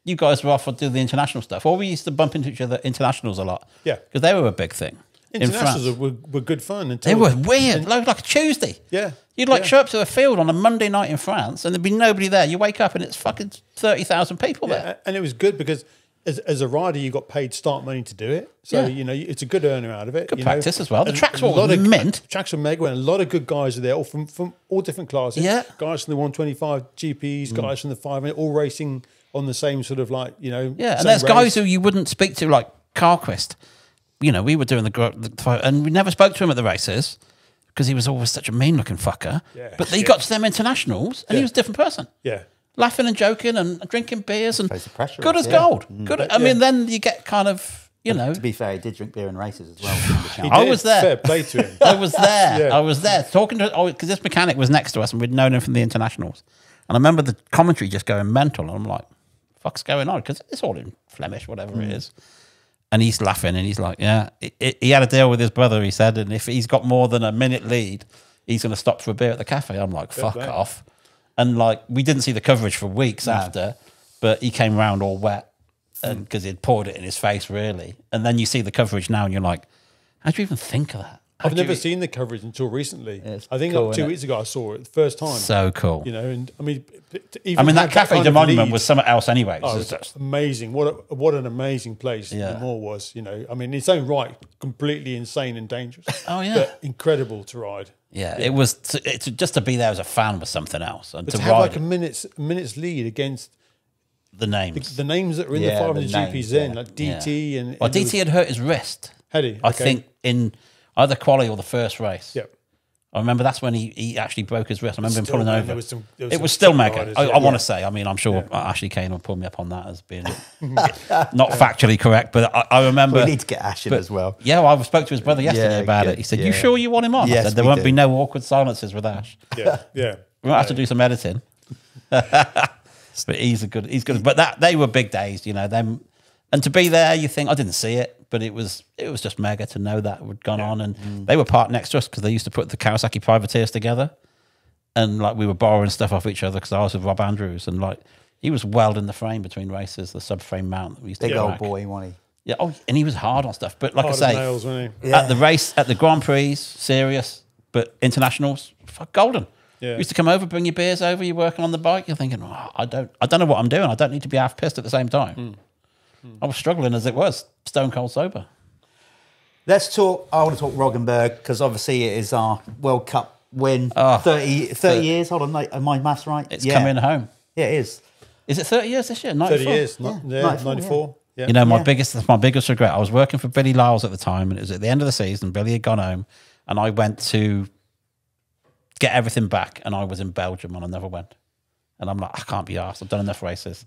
Speaker 2: you guys were off to do the international stuff, or we used to bump into each other internationals a lot.
Speaker 3: Yeah.
Speaker 2: because they were a big thing.
Speaker 3: Internationals were good fun.
Speaker 2: They were weird, like a Tuesday.
Speaker 3: Yeah.
Speaker 2: You'd show up to a field on a Monday night in France and there'd be nobody there. You wake up and it's fucking 30,000 people there.
Speaker 3: And it was good because as a rider, you got paid start money to do it. So,
Speaker 2: Yeah.
Speaker 3: it's a good earner out of it.
Speaker 2: Good practice as well. The
Speaker 3: And
Speaker 2: tracks
Speaker 3: a
Speaker 2: were
Speaker 3: lot of
Speaker 2: mint.
Speaker 3: Tracks were mega, and a lot of good guys are there, all from all different classes.
Speaker 2: Yeah.
Speaker 3: Guys from the 125 GPs, guys from the 500, all racing on the same sort of
Speaker 2: Yeah, and
Speaker 3: same
Speaker 2: there's guys
Speaker 3: race.
Speaker 2: who you wouldn't speak to, like Carquist. We were doing and we never spoke to him at the races because he was always such a mean-looking fucker.
Speaker 3: Yeah.
Speaker 2: But he got to them internationals and he was a different person.
Speaker 3: Yeah.
Speaker 2: Laughing and joking and drinking beers and
Speaker 1: Face the pressure
Speaker 2: good
Speaker 1: off,
Speaker 2: as
Speaker 1: yeah.
Speaker 2: gold. Good. I mean, then you get kind of,
Speaker 1: To be fair, he did drink beer in races as well.
Speaker 3: He
Speaker 2: I
Speaker 3: did.
Speaker 2: was there.
Speaker 3: Fair play to him.
Speaker 2: I was there.
Speaker 3: Yeah.
Speaker 2: I was there talking to because this mechanic was next to us and we'd known him from the internationals. And I remember the commentary just going mental. And I'm like, "Fuck's going on?" Because it's all in Flemish, whatever it is. And he's laughing and he's like, "Yeah." He had a deal with his brother. He said, and if he's got more than a minute lead, he's going to stop for a beer at the cafe. I'm like, "Fuck
Speaker 3: play.
Speaker 2: off." And like, we didn't see the coverage for weeks after, but he came round all wet and because he'd poured it in his face, really. And then you see the coverage now and you're like, how'd you even think of that?
Speaker 3: I've never seen the coverage until recently.
Speaker 1: Yeah,
Speaker 3: I think
Speaker 1: cool,
Speaker 3: like 2 weeks ago I saw it the first time.
Speaker 2: So cool.
Speaker 3: You know, and I mean,
Speaker 2: that Cafe de Monument was something else anyway.
Speaker 3: Oh, it was amazing. What an amazing place the mall was. You know, I mean, in its own right, completely insane and dangerous.
Speaker 2: Oh, yeah.
Speaker 3: But incredible to ride.
Speaker 2: Yeah, it was just to be there as a fan was something else, and
Speaker 3: but
Speaker 2: to
Speaker 3: have
Speaker 2: ride
Speaker 3: like a minute's lead against
Speaker 2: the names,
Speaker 3: the names that were in the 500 GPs then, like DT and.
Speaker 2: Well, DT had hurt his wrist.
Speaker 3: Had he?
Speaker 2: I think in either quali or the first race.
Speaker 3: Yep.
Speaker 2: I remember that's when he actually broke his wrist. I remember him
Speaker 3: Still,
Speaker 2: pulling
Speaker 3: man,
Speaker 2: over.
Speaker 3: there was some
Speaker 2: It was still mega.
Speaker 3: riders,
Speaker 2: I want to say. I mean, I'm sure Ashley Kane will pull me up on that as being not factually correct, but I remember.
Speaker 1: We need to get Ash in as well.
Speaker 2: Yeah, well, I spoke to his brother yesterday about
Speaker 1: good,
Speaker 2: it. He said, "You sure you want him on?"
Speaker 1: Yes,
Speaker 2: I said, "There
Speaker 1: we
Speaker 2: won't
Speaker 1: do.
Speaker 2: be no awkward silences with Ash.
Speaker 3: Yeah.
Speaker 2: We might have to do some editing." But he's good. But they were big days, you know. Them, and to be there, you think I didn't see it, but it was just mega to know that had gone on. And they were parked next to us because they used to put the Kawasaki privateers together, and like we were borrowing stuff off each other because I was with Rob Andrews, and like he was welding the frame between races, the subframe mount that we used to
Speaker 1: Big
Speaker 2: go
Speaker 1: old
Speaker 2: back.
Speaker 1: boy, wasn't he?
Speaker 2: Yeah, and he was hard on stuff. But like
Speaker 3: Hard
Speaker 2: I
Speaker 3: as
Speaker 2: say,
Speaker 3: nails, wasn't he?
Speaker 2: at the race, at the Grand Prix, serious, but internationals, fuck, golden.
Speaker 3: Yeah.
Speaker 2: You used to come over, bring your beers over, you're working on the bike, you're thinking, I don't know what I'm doing. I don't need to be half pissed at the same time. I was struggling as it was, stone cold sober.
Speaker 1: Let's talk. I want to talk Roggenberg because obviously it is our World Cup win. 30 years. Hold on, mate. Are my maths right?
Speaker 2: It's coming home.
Speaker 1: Yeah, it is.
Speaker 2: Is it 30 years this year? 94?
Speaker 3: 30 years. 94. Yeah.
Speaker 2: You know, my biggest regret, I was working for Billy Lyles at the time, and it was at the end of the season. Billy had gone home, and I went to get everything back, and I was in Belgium, and I never went. And I'm like, I can't be arsed. I've done enough races.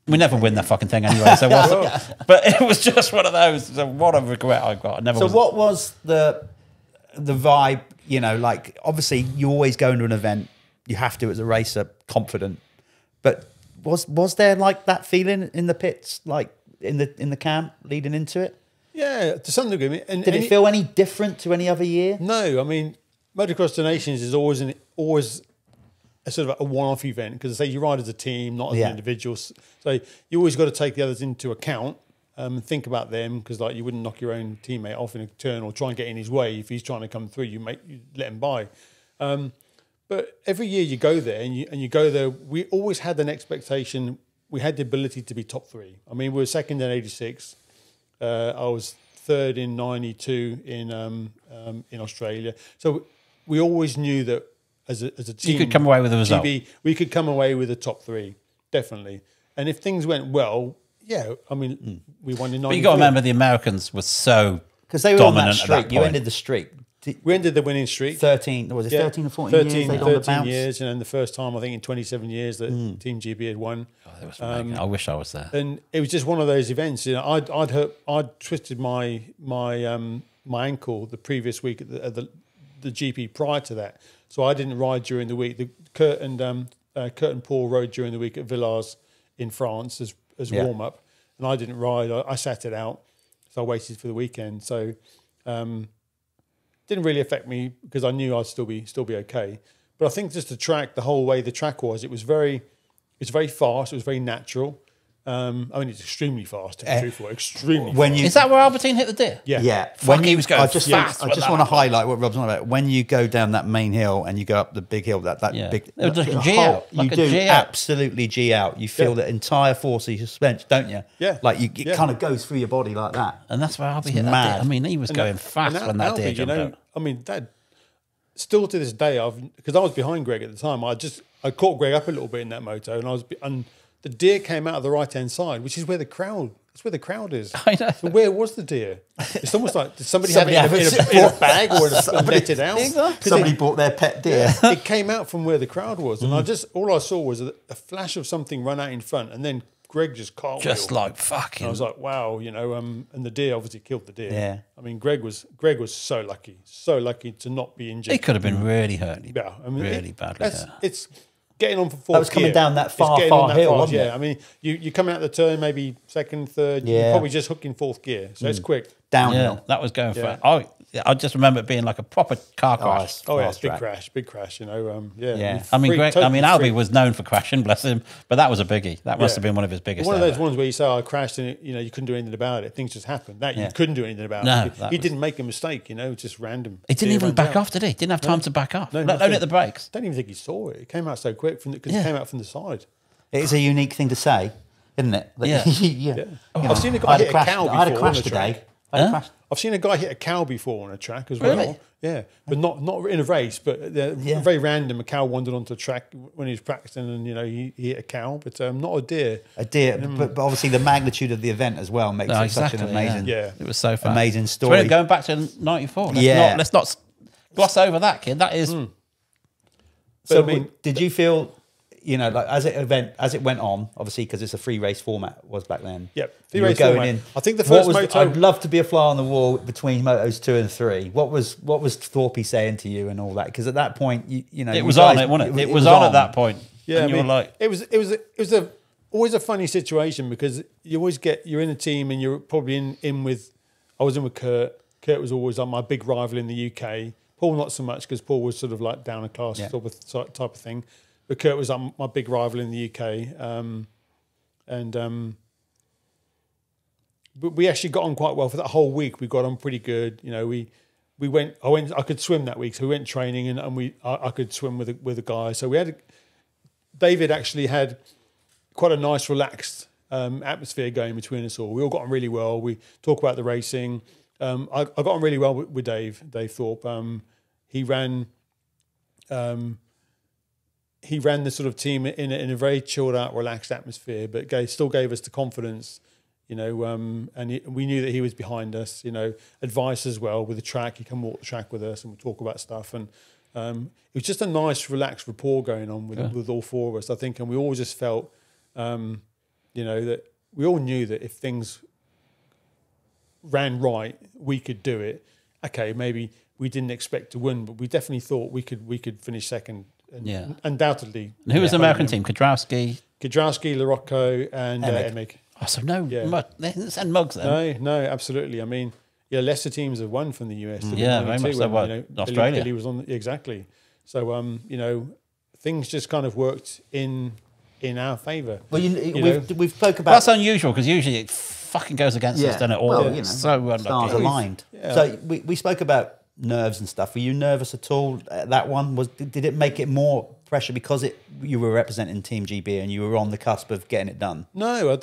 Speaker 2: We never win that fucking thing anyway. So but it was just one of those. So what a regret I got.
Speaker 1: What was the vibe? You know, like obviously you always go into an event, you have to as a racer, confident. But was there like that feeling in the pits, like in the camp leading into it?
Speaker 3: Yeah, to some degree.
Speaker 1: Did it feel any different to any other year?
Speaker 3: No, I mean, Motocross to Nations is always a sort of a one-off event because I say you ride as a team, not as an individual. So you always got to take the others into account and think about them because like you wouldn't knock your own teammate off in a turn or try and get in his way if he's trying to come through. You let him by. But every year you go there and you go there. We always had an expectation. We had the ability to be top three. I mean, we were second in '86. I was third in '92 in Australia. So we always knew that. As a team,
Speaker 2: you could come away with a result.
Speaker 3: We could come away with a top three, definitely. And if things went well, I mean, we won in 94.
Speaker 2: But you got to remember the Americans were so
Speaker 1: because they were on that streak. You
Speaker 2: point.
Speaker 1: ended the streak.
Speaker 3: We ended the winning streak.
Speaker 1: 13 or 14 years?
Speaker 3: 13 years, and then the first time I think in 27 years that Team GB had won.
Speaker 2: Oh, that was I wish I was there.
Speaker 3: And it was just one of those events. You know, I'd twisted my ankle the previous week at the GP prior to that. So I didn't ride during the week. Kurt and Paul rode during the week at Villars in France as warm up, and I didn't ride. I sat it out, so I waited for the weekend. So didn't really affect me because I knew I'd still be okay. But I think just the whole way the track was, it was very fast. It was very natural. I mean, it's extremely fast, to be truthful. Extremely fast.
Speaker 2: Is that where Albertine hit the deer?
Speaker 1: Yeah.
Speaker 2: When he was going
Speaker 1: I just
Speaker 2: fast.
Speaker 1: want to highlight what Rob's on about. When you go down that main hill and you go up the big hill, that big...
Speaker 2: It was like a G out.
Speaker 1: You do absolutely G out. You feel the entire force of your suspension, don't you?
Speaker 3: Yeah.
Speaker 1: Like it kind of goes through your body like that.
Speaker 2: And that's where Albie hit that deer. I mean, he was going fast when that deer jumped out.
Speaker 3: I mean, that still to this day, because I was behind Greg at the time, I caught Greg up a little bit in that moto, and the deer came out of the right-hand side, which is where the crowd. That's where the crowd is.
Speaker 2: I know.
Speaker 3: So where was the deer? It's almost like did somebody have it in a bag or netted out?
Speaker 1: Somebody bought their pet deer.
Speaker 3: It came out from where the crowd was, and all I saw was a flash of something run out in front, and then Greg just cartwheeled.
Speaker 2: Just like fucking.
Speaker 3: I was like, wow, you know, and the deer obviously killed the deer.
Speaker 1: Yeah.
Speaker 3: I mean, Greg was so lucky to not be injured.
Speaker 2: He could have been really hurt.
Speaker 3: Yeah, I mean,
Speaker 2: really badly hurt.
Speaker 3: It's getting on for fourth.
Speaker 1: That was coming down that far hill, wasn't it?
Speaker 3: I mean, you come out the turn maybe second, third.
Speaker 1: Yeah.
Speaker 3: You're probably just hooking fourth gear, so it's quick.
Speaker 1: Downhill.
Speaker 2: Yeah, that was going fast. I just remember it being like a proper car crash.
Speaker 3: Oh yeah,
Speaker 1: fast track.
Speaker 3: big crash. You know, yeah.
Speaker 1: Yeah.
Speaker 2: I mean,
Speaker 3: Totally
Speaker 2: Albie
Speaker 3: freaked.
Speaker 2: was known for crashing, bless him, but that was a biggie. That must
Speaker 3: Yeah.
Speaker 2: have been one of his biggest.
Speaker 3: One of those
Speaker 2: ever.
Speaker 3: ones where you say, "I crashed," and you know you couldn't do anything about it. Things just happened. That you couldn't do anything about.
Speaker 2: No,
Speaker 3: it. He didn't make a mistake. You know, just random.
Speaker 2: He didn't
Speaker 3: Deer
Speaker 2: even
Speaker 3: runs
Speaker 2: back
Speaker 3: out.
Speaker 2: off, did he? Didn't have time to back off.
Speaker 3: No,
Speaker 2: Let alone
Speaker 3: nothing.
Speaker 2: hit the brakes.
Speaker 3: Don't even think he saw it. It came out so quick because
Speaker 2: Yeah.
Speaker 3: it came out from the side.
Speaker 1: It is a unique thing to say, isn't it? That-
Speaker 2: Yeah.
Speaker 1: yeah.
Speaker 3: Yeah.
Speaker 1: You
Speaker 3: I've seen a
Speaker 1: I
Speaker 3: guy
Speaker 1: had
Speaker 3: hit a
Speaker 1: crash-
Speaker 3: cow
Speaker 1: I had a
Speaker 3: before
Speaker 1: crash
Speaker 3: on a
Speaker 1: today.
Speaker 3: track.
Speaker 1: I had a
Speaker 2: Huh?
Speaker 1: crash.
Speaker 3: I've seen a guy hit a cow before on a track as
Speaker 2: Really?
Speaker 3: well. Yeah, but not in a race, but very random. A cow wandered onto a track when he was practicing, and you know he hit a cow, but not a deer.
Speaker 1: A deer, but obviously the magnitude of the event as well makes
Speaker 2: No,
Speaker 1: it such an amazing,
Speaker 3: Yeah.
Speaker 2: It was so fast.
Speaker 1: amazing
Speaker 2: So
Speaker 1: story.
Speaker 2: going back to '94. Let's not gloss over that, kid. That is.
Speaker 1: So,
Speaker 3: But I mean-
Speaker 1: did you feel, you know, like as it went on, obviously because it's a free race format was back then.
Speaker 3: Yep,
Speaker 1: you were
Speaker 3: race
Speaker 1: going
Speaker 3: format.
Speaker 1: in.
Speaker 3: I think the
Speaker 1: what
Speaker 3: first
Speaker 1: was,
Speaker 3: moto.
Speaker 1: I'd love to be a fly on the wall between motos 2 and 3. What was Thorpe saying to you and all that? Because at that point, you know,
Speaker 2: It
Speaker 1: you
Speaker 2: was
Speaker 1: guys-
Speaker 2: on it, wasn't it? It was on at that point.
Speaker 3: Yeah,
Speaker 2: and you
Speaker 3: I mean,
Speaker 2: were like,
Speaker 3: it was always a funny situation because you're in a team and you're probably in with. I was in with Kurt. Kurt was always my big rival in the UK. Paul not so much because Paul was sort of like down a class type of thing, but Kurt was my big rival in the UK. But we actually got on quite well for that whole week. We got on pretty good. You know, we went. I could swim that week, so we went training and I could swim with a guy. So we had. David actually had quite a nice, relaxed atmosphere going between us all. We all got on really well. We talk about the racing. I got on really well with Dave Thorpe. He ran the sort of team in a very chilled out, relaxed atmosphere, but still gave us the confidence, you know, and we knew that he was behind us, you know, advice as well with the track. He come walk the track with us and we'll talk about stuff. And it was just a nice, relaxed rapport going on with all four of us, I think. And we all just felt, you know, that we all knew that if things ran right, we could do it. Okay, maybe we didn't expect to win, but we definitely thought we could finish second. And undoubtedly.
Speaker 2: and who was the American team? Kudrowski,
Speaker 3: Larocco, and Emig.
Speaker 2: Oh, so no, they didn't send mugs then.
Speaker 3: No, absolutely. I mean, yeah, lesser teams have won from the US.
Speaker 2: Yeah, very much so.
Speaker 3: You know,
Speaker 2: Australia.
Speaker 3: Billy was on exactly. So, you know, things just kind of worked in our favour.
Speaker 1: Well,
Speaker 3: know.
Speaker 1: we've spoke about
Speaker 2: That's unusual because usually it fucking goes against us, doesn't it? All
Speaker 1: Well, you know,
Speaker 2: so unlucky.
Speaker 1: stars aligned.
Speaker 3: Yeah.
Speaker 1: So we spoke about nerves and stuff. Were you nervous at all? That one did it make it more pressure because you were representing Team GB and you were on the cusp of getting it done
Speaker 3: No,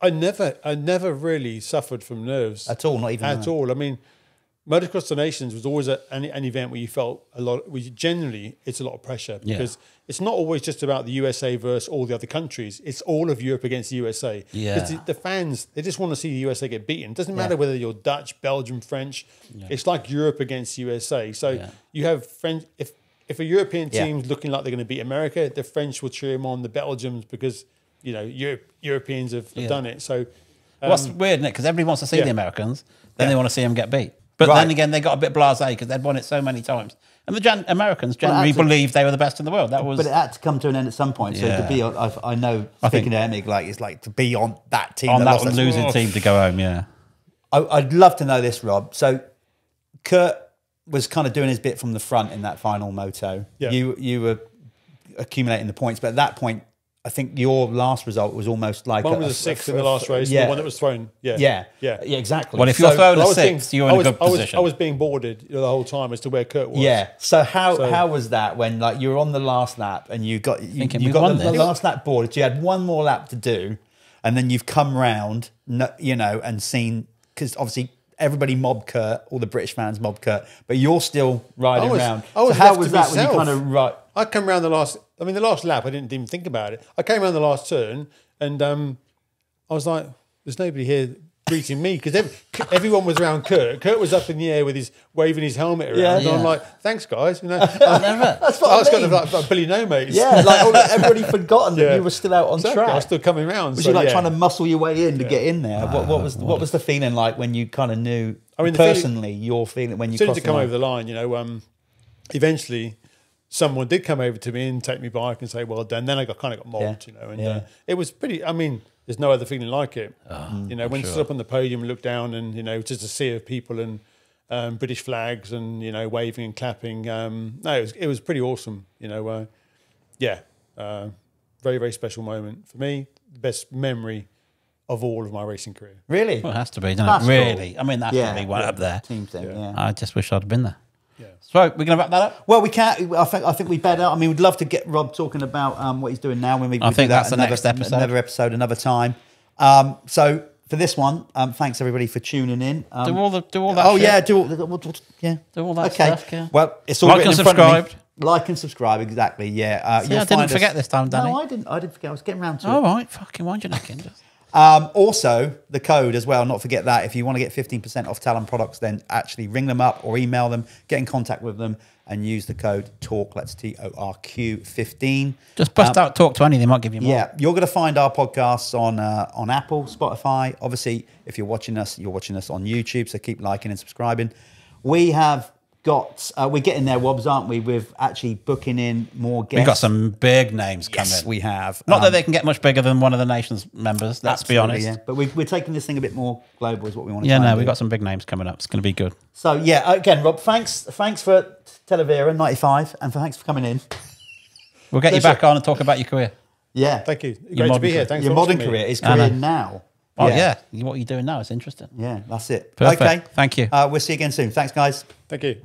Speaker 3: I never really suffered from nerves
Speaker 1: at all? Not even
Speaker 3: at all. I mean, Motocross the Nations was always an event where you felt a lot. Generally, it's a lot of pressure because it's not always just about the USA versus all the other countries. It's all of Europe against the USA.
Speaker 2: Yeah.
Speaker 3: Because the fans, they just want to see the USA get beaten. It doesn't matter whether you're Dutch, Belgium, French. Yeah. It's like Europe against USA. So you have French. If a European team's looking like they're going to beat America, the French will cheer them on. The Belgians because you know Europeans have done it. So
Speaker 2: what's weird, isn't it? Because everybody wants to see the Americans, then they want to see them get beat. But then again, they got a bit blasé because they'd won it so many times. And the Americans generally believed they were the best in the world. But it had to come to an end at some point. So to be on, I know, speaking to Emig, like it's like to be on that team. On that losing team to go home,
Speaker 1: I'd love to know this, Rob. So Kurt was kind of doing his bit from the front in that final moto.
Speaker 3: Yeah.
Speaker 1: You were accumulating the points, but at that point, I think your last result was almost like
Speaker 3: one was a sixth in the last race, the one that was thrown. Yeah,
Speaker 1: exactly.
Speaker 2: Well, if you're thrown a sixth, you're in a good position.
Speaker 3: I was being boarded the whole time as to where Kurt was.
Speaker 1: Yeah. So how was that when like you were on the last lap and you got the last lap boarded? You had one more lap to do, and then you've come round, you know, and seen because obviously everybody mobbed Kurt, all the British fans mobbed Kurt, but you're still riding around. So how was that when you kind of
Speaker 3: I come around the last lap, I didn't even think about it. I came around the last turn and I was like, there's nobody here greeting me because everyone was around Kurt. Kurt was up in the air with waving his helmet around. And I'm like, thanks guys. You know,
Speaker 1: that's what
Speaker 3: I was
Speaker 1: mean.
Speaker 3: kind of like Billy No Mates.
Speaker 1: Yeah, like everybody forgotten that you were still out on track.
Speaker 3: I was still coming around.
Speaker 1: Was you like trying to muscle your way in to get in there? What was the feeling like when you kind of knew your feeling when you
Speaker 3: soon as you come over the line, you know, eventually someone did come over to me and take me back and say, well done. Then I kind of got mobbed, you know, and it was pretty, I mean, there's no other feeling like it. You know, when you stood up on the podium and looked down and, you know, just a sea of people and British flags and waving and clapping. No, it was pretty awesome. Very, very special moment for me. The best memory of all of my racing career.
Speaker 1: Really?
Speaker 2: Well, it has to be, doesn't
Speaker 1: That's
Speaker 2: it? Really?
Speaker 1: cool.
Speaker 2: I mean, that's going to be one up there.
Speaker 1: Team thing, yeah.
Speaker 2: I just wish I'd have been there.
Speaker 3: Yeah.
Speaker 2: So, we're going to wrap that up?
Speaker 1: Well, we can't. I think we better. I mean, we'd love to get Rob talking about what he's doing now. When we
Speaker 2: I think
Speaker 1: do that
Speaker 2: that's the next episode.
Speaker 1: Another episode, another time. So for this one, thanks everybody for tuning in.
Speaker 2: Do all that.
Speaker 1: Oh
Speaker 2: shit.
Speaker 1: yeah, do all
Speaker 2: that stuff. Yeah.
Speaker 1: Well, it's all
Speaker 2: Like
Speaker 1: written
Speaker 2: and
Speaker 1: in front of me.
Speaker 2: subscribed.
Speaker 1: Like and subscribe, exactly. Yeah.
Speaker 2: See, I didn't forget this time, Danny.
Speaker 1: No, I didn't. I didn't forget. I was getting round to it.
Speaker 2: All right, fucking wind your neck in.
Speaker 1: Also, the code as well, not forget that. If you want to get 15% off Talon products, then actually ring them up or email them, get in contact with them, and use the code TORQ, that's TORQ15.
Speaker 2: Just bust out Talk 20, they might give you more.
Speaker 1: Yeah, you're going to find our podcasts on Apple, Spotify. Obviously, if you're watching us on YouTube, so keep liking and subscribing. We have got, we're getting there, Wobbs, aren't we? With actually booking in more guests.
Speaker 2: We've got some big names coming.
Speaker 1: Yes, we have.
Speaker 2: Not that they can get much bigger than one of the nation's members, let's be honest.
Speaker 1: Yeah. But we're taking this thing a bit more global is what we want to
Speaker 2: Yeah,
Speaker 1: try
Speaker 2: no,
Speaker 1: and
Speaker 2: we've
Speaker 1: do.
Speaker 2: got some big names coming up. It's going to be good.
Speaker 1: So, yeah, again, Rob, thanks for Televera 95, and thanks for coming in.
Speaker 2: We'll get you back on and talk about your career.
Speaker 1: Yeah.
Speaker 3: Thank you.
Speaker 2: Your
Speaker 3: Great to
Speaker 2: modern
Speaker 3: be here.
Speaker 2: career.
Speaker 3: Thanks
Speaker 1: Your
Speaker 3: for
Speaker 1: modern
Speaker 3: hosting me.
Speaker 1: career is career now.
Speaker 2: Oh, yeah. What you're doing now is interesting.
Speaker 1: Yeah, that's it.
Speaker 2: Perfect.
Speaker 1: Okay.
Speaker 2: Thank you.
Speaker 1: We'll see you again soon. Thanks, guys.
Speaker 3: Thank you.